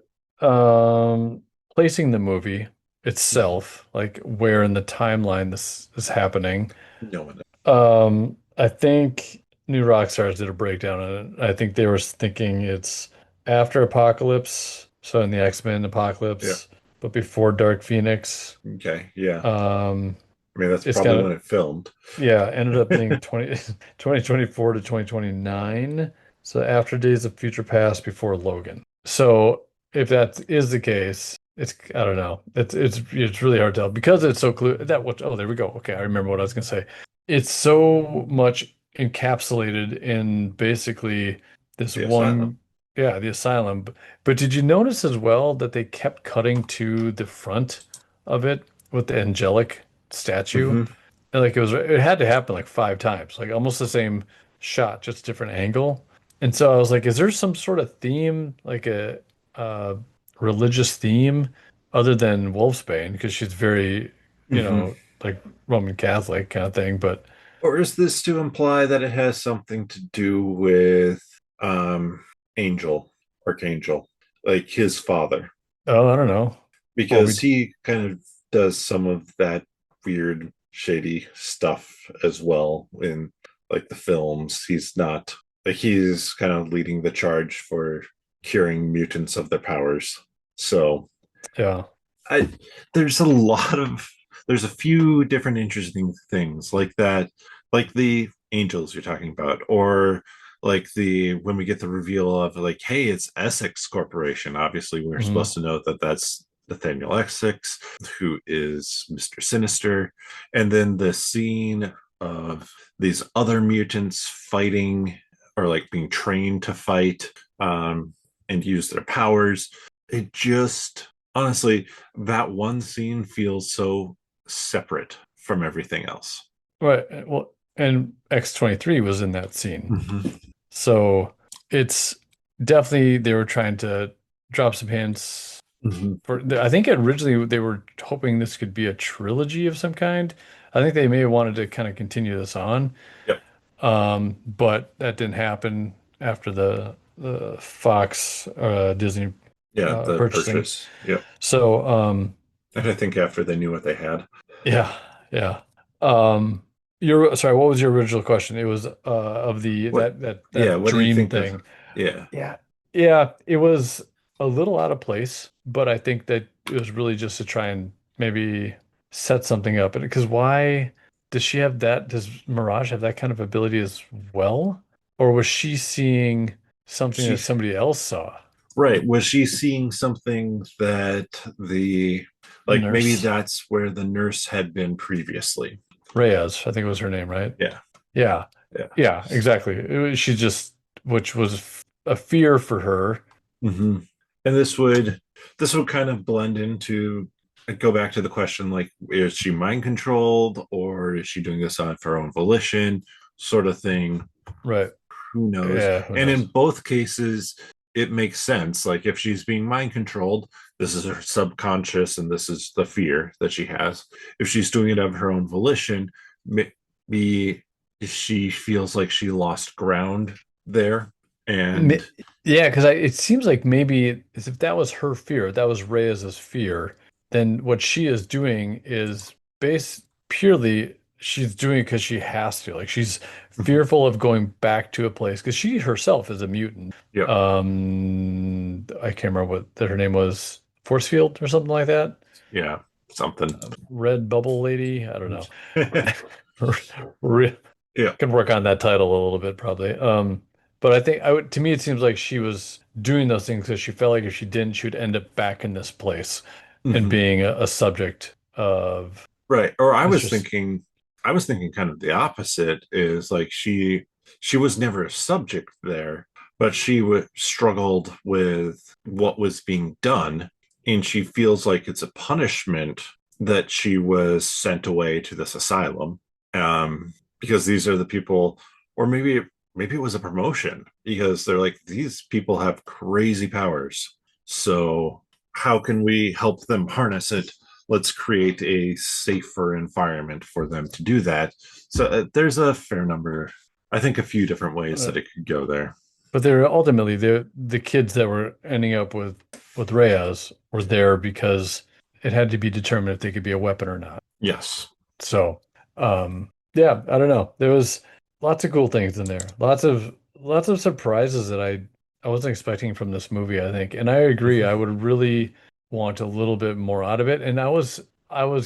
[SPEAKER 2] placing the movie itself, like where in the timeline this is happening.
[SPEAKER 1] No one.
[SPEAKER 2] I think New Rockstars did a breakdown on it. I think they were thinking it's after Apocalypse, so in the X-Men
[SPEAKER 1] Yeah.
[SPEAKER 2] Apocalypse, but before Dark Phoenix.
[SPEAKER 1] Okay. Yeah.
[SPEAKER 2] Um,
[SPEAKER 1] I mean, that's
[SPEAKER 2] it's
[SPEAKER 1] probably when
[SPEAKER 2] gonna,
[SPEAKER 1] it filmed.
[SPEAKER 2] yeah, ended up being 2024 to 2029. So after Days of Future Past, before Logan. So if that is the case, I don't know. It's really hard to tell because it's so clear that what oh there we go. Okay, I remember what I was gonna say. It's so much encapsulated in basically this
[SPEAKER 1] The asylum.
[SPEAKER 2] one, yeah, the asylum. But did you notice as well that they kept cutting to the front of it with the angelic statue?
[SPEAKER 1] Hmm.
[SPEAKER 2] And like it had to happen like five times, like almost the same shot, just different angle. And so I was like, is there some sort of theme, like uh religious theme other than Wolfsbane? Because she's very,
[SPEAKER 1] Hmm.
[SPEAKER 2] like Roman Catholic kind of thing. But
[SPEAKER 1] Or is this to imply that it has something to do with Angel, Archangel, like his father?
[SPEAKER 2] oh, I don't know. Well,
[SPEAKER 1] Because he kind of does some of that weird, shady stuff as well in like the films. He's not like he's kind of leading the charge for curing mutants of their powers. So
[SPEAKER 2] yeah.
[SPEAKER 1] I there's a lot of there's a few different interesting things like that, like the angels you're talking about, or like the when we get the reveal of like, hey, it's Essex Corporation. Obviously, we're
[SPEAKER 2] Hmm.
[SPEAKER 1] supposed to know that that's Nathaniel Essex, who is Mr. Sinister, and then the scene of these other mutants fighting or like being trained to fight and use their powers. It just honestly, that one scene feels so separate from everything else.
[SPEAKER 2] Right. Well, and X-23 was in that scene.
[SPEAKER 1] Hmm.
[SPEAKER 2] So it's definitely they were trying to drop some hints.
[SPEAKER 1] Mhm.
[SPEAKER 2] I think originally they were hoping this could be a trilogy of some kind. I think they may have wanted to kind of continue this on,
[SPEAKER 1] Yep.
[SPEAKER 2] but that didn't happen after the Fox Disney
[SPEAKER 1] Yeah, the
[SPEAKER 2] purchasing.
[SPEAKER 1] purchase. Yep.
[SPEAKER 2] So
[SPEAKER 1] And I think after they knew what they had.
[SPEAKER 2] yeah, yeah. Um, your sorry, what was your original question? It was of the
[SPEAKER 1] What yeah,
[SPEAKER 2] that
[SPEAKER 1] what do you
[SPEAKER 2] dream
[SPEAKER 1] think of
[SPEAKER 2] thing.
[SPEAKER 1] yeah.
[SPEAKER 2] Yeah. Yeah, it was a little out of place, but I think that it was really just to try and maybe set something up. Because why does she have that? Does Mirage have that kind of ability as well? Or was she seeing something that
[SPEAKER 1] She
[SPEAKER 2] somebody else saw?
[SPEAKER 1] right. Was she seeing something that the
[SPEAKER 2] The
[SPEAKER 1] like maybe
[SPEAKER 2] nurse,
[SPEAKER 1] that's where the nurse had been previously?
[SPEAKER 2] Reyes, I think was her name, right?
[SPEAKER 1] Yeah.
[SPEAKER 2] Yeah.
[SPEAKER 1] Yeah.
[SPEAKER 2] Yeah, exactly. She just, which was a fear for her.
[SPEAKER 1] Hmm. And this would kind of blend into go back to the question like is she mind controlled or is she doing this on her own volition sort of thing.
[SPEAKER 2] Right.
[SPEAKER 1] Who knows?
[SPEAKER 2] Yeah, who
[SPEAKER 1] And in
[SPEAKER 2] knows?
[SPEAKER 1] both cases, it makes sense. Like if she's being mind controlled, this is her subconscious and this is the fear that she has. If she's doing it of her own volition, maybe she feels like she lost ground there.
[SPEAKER 2] Mi-
[SPEAKER 1] And
[SPEAKER 2] Yeah, because it seems like maybe as if that was her fear, that was Reyes's fear, then what she is doing is base purely she's doing it because she has to. Like she's fearful of going back to a place because she herself is a mutant.
[SPEAKER 1] yep,
[SPEAKER 2] I can't remember what that her name was, Force Field or something like that.
[SPEAKER 1] yeah, something.
[SPEAKER 2] Red Bubble Lady. I don't know.
[SPEAKER 1] Yeah,
[SPEAKER 2] Re- Could work on that title a little bit probably. But I think I would to me it seems like she was doing those things because she felt like if she didn't, she would end up back in this place and
[SPEAKER 1] hmm,
[SPEAKER 2] being a subject of
[SPEAKER 1] right. Or
[SPEAKER 2] Mr.
[SPEAKER 1] I was thinking kind of the opposite is like she was never a subject there, but she struggled with what was being done, and she feels like it's a punishment that she was sent away to this asylum, because these are the people, or maybe it was a promotion because they're like these people have crazy powers, so how can we help them harness it? Let's create a safer environment for them to do that. So there's a fair number, I think, a few different ways
[SPEAKER 2] Uh,
[SPEAKER 1] that it could go there.
[SPEAKER 2] but they're ultimately the kids that were ending up with Reyes were there because it had to be determined if they could be a weapon or not.
[SPEAKER 1] Yes.
[SPEAKER 2] So, yeah, I don't know. There was lots of cool things in there. Lots of surprises that I wasn't expecting from this movie, I think. And I agree, I would really want a little bit more out of it. And I was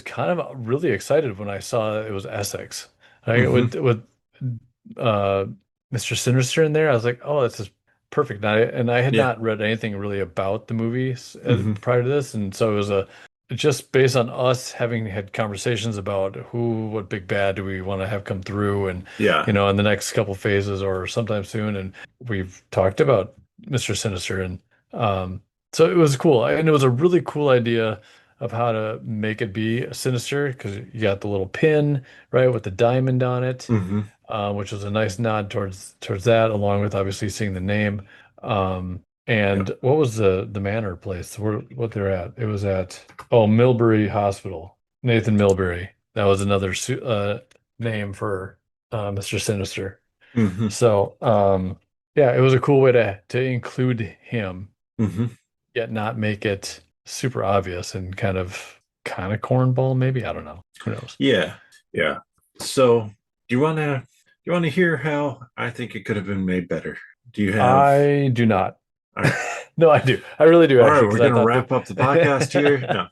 [SPEAKER 2] kind of really excited when I saw it was Essex. Like
[SPEAKER 1] Hmm.
[SPEAKER 2] with uh Mr. Sinister in there, I was like, oh, this is perfect. And I had
[SPEAKER 1] Yeah.
[SPEAKER 2] not read anything really about the movies
[SPEAKER 1] Hmm.
[SPEAKER 2] prior to this, and so it was a just based on us having had conversations about what big bad do we want to have come through, and
[SPEAKER 1] Yeah.
[SPEAKER 2] in the next couple phases or sometime soon, and we've talked about Mr. Sinister, and um, so it was cool, and it was a really cool idea of how to make it be sinister because you got the little pin right with the diamond on it,
[SPEAKER 1] Hmm.
[SPEAKER 2] which was a nice nod towards that, along with obviously seeing the name.
[SPEAKER 1] Yeah.
[SPEAKER 2] And what was the manor place where what they're at? It was at Millbury Hospital. Nathan Millbury. That was another name for Mr. Sinister.
[SPEAKER 1] Hmm.
[SPEAKER 2] So yeah, it was a cool way to include him,
[SPEAKER 1] Hmm.
[SPEAKER 2] yet not make it super obvious and kind of cornball, maybe. I don't know. Who knows?
[SPEAKER 1] Yeah. Yeah. So do you want to hear how I think it could have been made better? Do you have
[SPEAKER 2] I do not.
[SPEAKER 1] all right.
[SPEAKER 2] No, I do. I really do
[SPEAKER 1] All right,
[SPEAKER 2] actually,
[SPEAKER 1] we're
[SPEAKER 2] because I
[SPEAKER 1] gonna
[SPEAKER 2] thought
[SPEAKER 1] wrap up the podcast here.
[SPEAKER 2] that
[SPEAKER 1] No.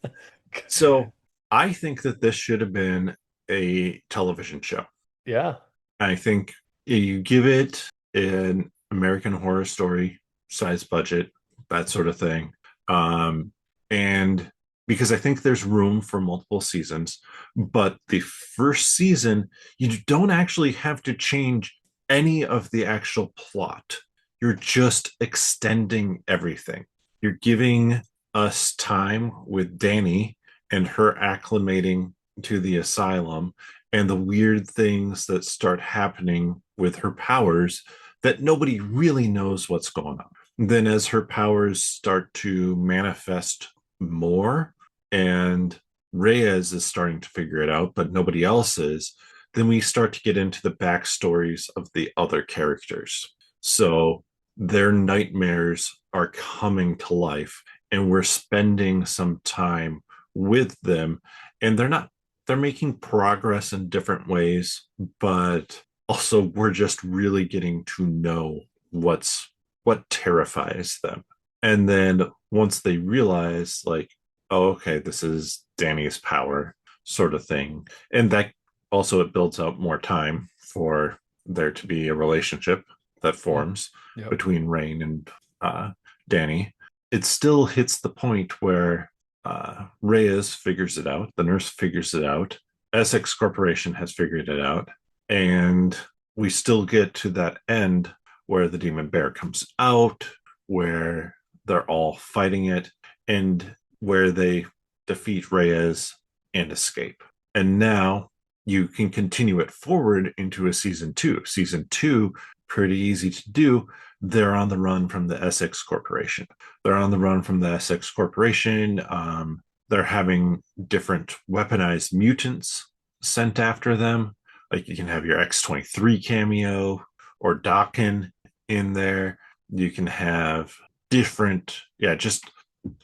[SPEAKER 1] So I think that this should have been a television show.
[SPEAKER 2] yeah.
[SPEAKER 1] I think you give it an American Horror Story size budget, that sort of thing. And because I think there's room for multiple seasons, but the first season, you don't actually have to change any of the actual plot. You're just extending everything. You're giving us time with Danny and her acclimating to the asylum and the weird things that start happening with her powers that nobody really knows what's going on. Then, as her powers start to manifest more, and Reyes is starting to figure it out, but nobody else is, then we start to get into the backstories of the other characters. So their nightmares are coming to life, and we're spending some time with them. And they're making progress in different ways, but also we're just really getting to know what terrifies them. And then once they realize, like, oh, okay, this is Danny's power, sort of thing. And that also, it builds out more time for there to be a relationship that
[SPEAKER 2] Mm.
[SPEAKER 1] forms
[SPEAKER 2] Yep.
[SPEAKER 1] between Rain and Danny. It still hits the point where Reyes figures it out, the nurse figures it out, Essex Corporation has figured it out, and we still get to that end where the demon bear comes out, where they're all fighting it, and where they defeat Reyes and escape. And now you can continue it forward into a season two. Season two, pretty easy to do. They're on the run from the Essex Corporation. They're on the run from the Essex Corporation. They're having different weaponized mutants sent after them. Like you can have your X-23 cameo or Dakin in there. You can have different, yeah, just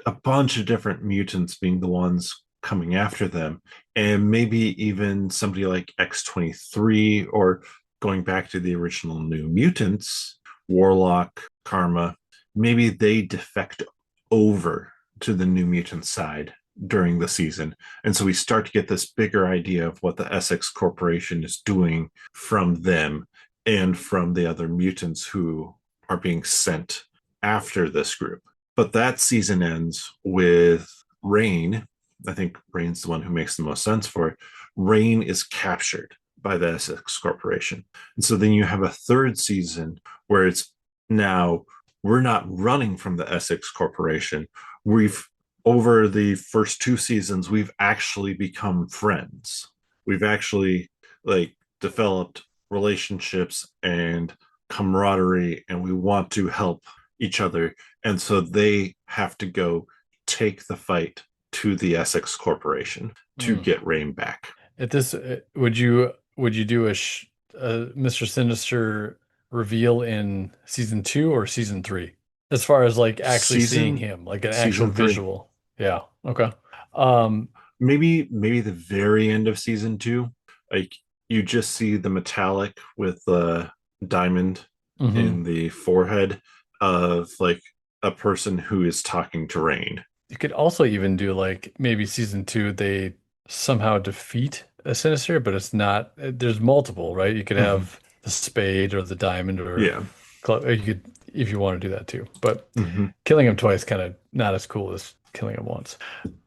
[SPEAKER 1] a bunch of different mutants being the ones coming after them. And maybe even somebody like X-23, or going back to the original New Mutants, Warlock, Karma, maybe they defect over to the New Mutant side during the season. And so we start to get this bigger idea of what the Essex Corporation is doing from them and from the other mutants who are being sent after this group. But that season ends with Rain. I think Rain's the one who makes the most sense for it. Rain is captured by the Essex Corporation. And so then you have a third season where it's now we're not running from the Essex Corporation. We've over the first two seasons, we've actually become friends. We've actually like developed relationships and camaraderie, and we want to help each other. And so they have to go take the fight to the Essex Corporation to
[SPEAKER 2] Mm.
[SPEAKER 1] get Rain back.
[SPEAKER 2] At this, would you do a Mr. Sinister reveal in season two or season three? As far as like actually seeing
[SPEAKER 1] Season
[SPEAKER 2] him, like an actual
[SPEAKER 1] season three.
[SPEAKER 2] visual. Yeah. Okay. Um,
[SPEAKER 1] Maybe the very end of season two, like you just see the metallic with the diamond
[SPEAKER 2] mhm.
[SPEAKER 1] in the forehead of like a person who is talking to Rain.
[SPEAKER 2] You could also even do like maybe season two, they somehow defeat a Sinister, but it's not, there's multiple, right? You could
[SPEAKER 1] Mm-hmm.
[SPEAKER 2] have the spade or the diamond or
[SPEAKER 1] Yeah.
[SPEAKER 2] you could, if you want to do that too. But
[SPEAKER 1] Mm-hmm.
[SPEAKER 2] killing him twice kind of not as cool as killing him once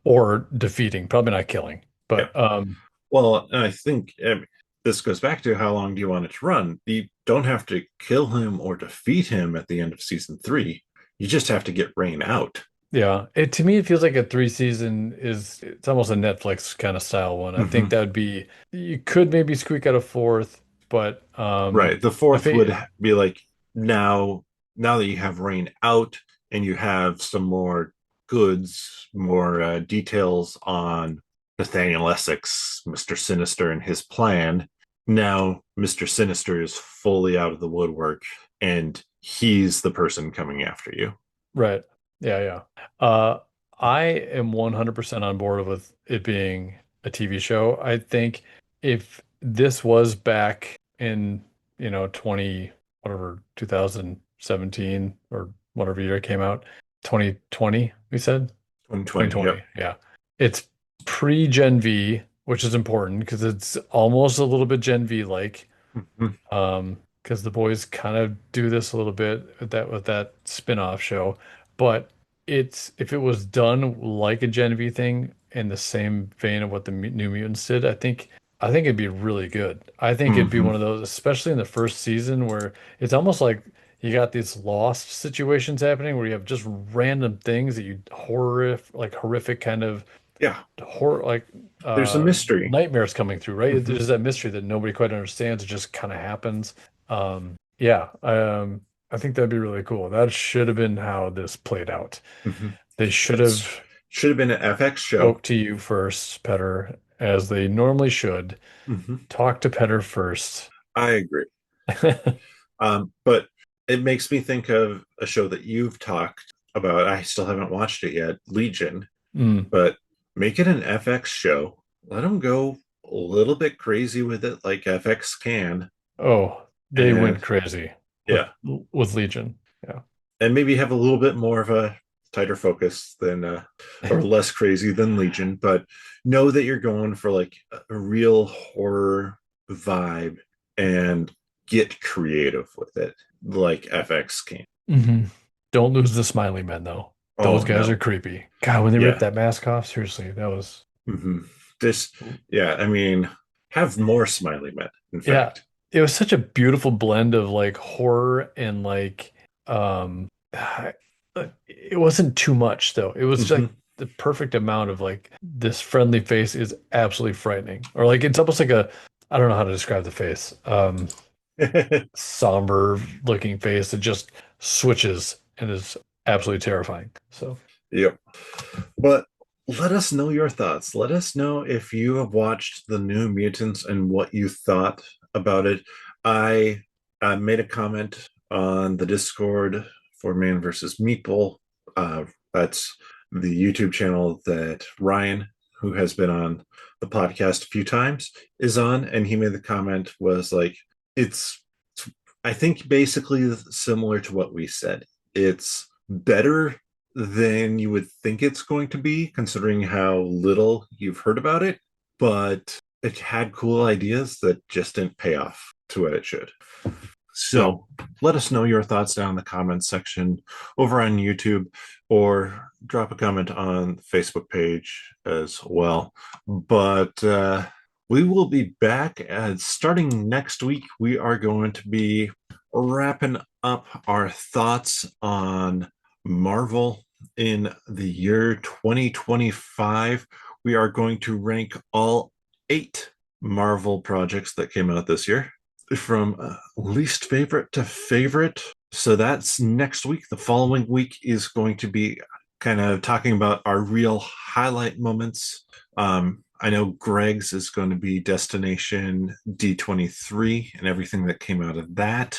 [SPEAKER 2] or defeating, probably not killing,
[SPEAKER 1] Yeah.
[SPEAKER 2] but
[SPEAKER 1] Well, I think this goes back to how long do you want it to run? You don't have to kill him or defeat him at the end of season three. You just have to get Rain out.
[SPEAKER 2] yeah, it to me it feels like a three season is it's almost a Netflix kind of style one. I think
[SPEAKER 1] Mm-hmm.
[SPEAKER 2] that would be you could maybe squeak out a fourth, but
[SPEAKER 1] Right. The
[SPEAKER 2] I
[SPEAKER 1] fourth would
[SPEAKER 2] think
[SPEAKER 1] be like now that you have Rain out and you have some more goods, more details on Nathaniel Essex, Mr. Sinister, and his plan. Now Mr. Sinister is fully out of the woodwork and he's the person coming after you.
[SPEAKER 2] right. Yeah, yeah. Uh I am 100% on board with it being a TV show. I think if this was back in, 20 whatever 2017 or whatever year it came out, 2020, we said.
[SPEAKER 1] 2020. Yep.
[SPEAKER 2] 2020, yeah. It's pre-Gen V, which is important because it's almost a little bit Gen V like.
[SPEAKER 1] Mhm.
[SPEAKER 2] Because the boys kind of do this a little bit with that spin-off show. But it's if it was done like a Gen V thing in the same vein of what the New Mutants did, I think it'd be really good. I think it'd be
[SPEAKER 1] Mhm.
[SPEAKER 2] one of those, especially in the first season, where it's almost like you got these lost situations happening where you have just random things that you horrific kind of
[SPEAKER 1] Yeah.
[SPEAKER 2] horror like
[SPEAKER 1] There's a mystery.
[SPEAKER 2] nightmares coming through, right?
[SPEAKER 1] Mhm.
[SPEAKER 2] There's that mystery that nobody quite understands. It just kind of happens. Yeah, I think that'd be really cool. That should have been how this played out.
[SPEAKER 1] Mhm.
[SPEAKER 2] They should
[SPEAKER 1] That's
[SPEAKER 2] have.
[SPEAKER 1] Should have been an FX show.
[SPEAKER 2] Spoke to you first, Petter, as they normally should.
[SPEAKER 1] Hmm.
[SPEAKER 2] Talk to Petter first.
[SPEAKER 1] I agree. But it makes me think of a show that you've talked about. I still haven't watched it yet, Legion,
[SPEAKER 2] Mm.
[SPEAKER 1] but make it an FX show. Let them go a little bit crazy with it, like FX can,
[SPEAKER 2] Oh, they
[SPEAKER 1] and
[SPEAKER 2] went crazy with
[SPEAKER 1] yeah,
[SPEAKER 2] Legion. Yeah.
[SPEAKER 1] and maybe have a little bit more of a tighter focus than or less crazy than Legion, but know that you're going for like a real horror vibe and get creative with it, like FX can.
[SPEAKER 2] Hmm. Don't lose the smiley men though. Those
[SPEAKER 1] Oh
[SPEAKER 2] guys are
[SPEAKER 1] no,
[SPEAKER 2] creepy. God, when they ripped
[SPEAKER 1] yeah.
[SPEAKER 2] that mask off, seriously, that was
[SPEAKER 1] Hmm. This, yeah, I mean, have more smiley men, in
[SPEAKER 2] yeah.
[SPEAKER 1] fact.
[SPEAKER 2] It was such a beautiful blend of like horror and like um it wasn't too much though. It was
[SPEAKER 1] Hmm.
[SPEAKER 2] like the perfect amount of like this friendly face is absolutely frightening. Or like it's almost like a I don't know how to describe the face. Somber looking face that just switches and is absolutely terrifying. So
[SPEAKER 1] Yep. But let us know your thoughts. Let us know if you have watched the new Mutants and what you thought about it. I made a comment on the Discord for Man versus Meeple. That's the YouTube channel that Ryan, who has been on the podcast a few times, is on, and he made the comment was like, "It's, I think, basically similar to what we said. It's better than you would think it's going to be, considering how little you've heard about it, but it had cool ideas that just didn't pay off to what it should."
[SPEAKER 2] yeah.
[SPEAKER 1] So let us know your thoughts down in the comments section over on YouTube, or drop a comment on the Facebook page as well. But we will be back starting next week. We are going to be wrapping up our thoughts on Marvel in the year 2025. We are going to rank all 8 Marvel projects that came out this year from least favorite to favorite. So that's next week. The following week is going to be kind of talking about our real highlight moments. I know Greg's is going to be Destination D23 and everything that came out of that.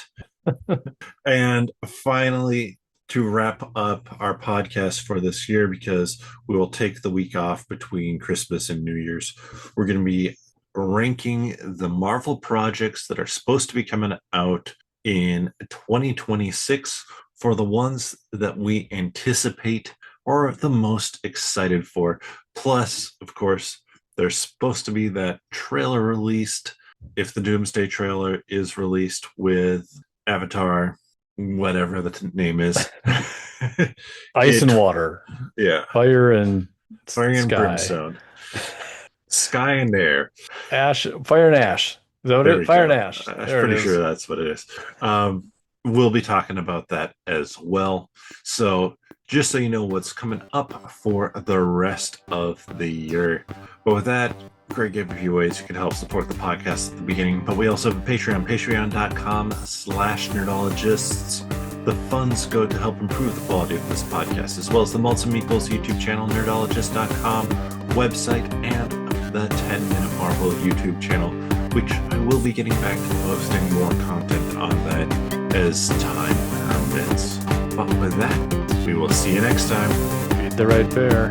[SPEAKER 1] And finally, to wrap up our podcast for this year, because we will take the week off between Christmas and New Year's, we're going to be ranking the Marvel projects that are supposed to be coming out in 2026 for the ones that we anticipate or the most excited for. Plus, of course, there's supposed to be that trailer released, if the Doomsday trailer is released, with Avatar, whatever the name is.
[SPEAKER 2] Ice and
[SPEAKER 1] It,
[SPEAKER 2] water,
[SPEAKER 1] yeah,
[SPEAKER 2] fire and
[SPEAKER 1] fire and
[SPEAKER 2] sky.
[SPEAKER 1] brimstone, sky and air.
[SPEAKER 2] Ash, fire and ash. Is that what
[SPEAKER 1] There
[SPEAKER 2] it?
[SPEAKER 1] we
[SPEAKER 2] Fire and
[SPEAKER 1] go.
[SPEAKER 2] ash.
[SPEAKER 1] I'm
[SPEAKER 2] There it
[SPEAKER 1] pretty sure
[SPEAKER 2] is.
[SPEAKER 1] that's what it is. We'll be talking about that as well. So just so you know what's coming up for the rest of the year. But with that, Greg gave a few ways you can help support the podcast at the beginning. But we also have a Patreon, patreon.com/nerdologists. The funds go to help improve the quality of this podcast, as well as the Malts and Meatballs YouTube channel, nerdologist.com website, and the 10-Minute Marvel YouTube channel, which I will be getting back to posting more content on that as time permits. But with that, we will see you next time.
[SPEAKER 2] Feed the right bear.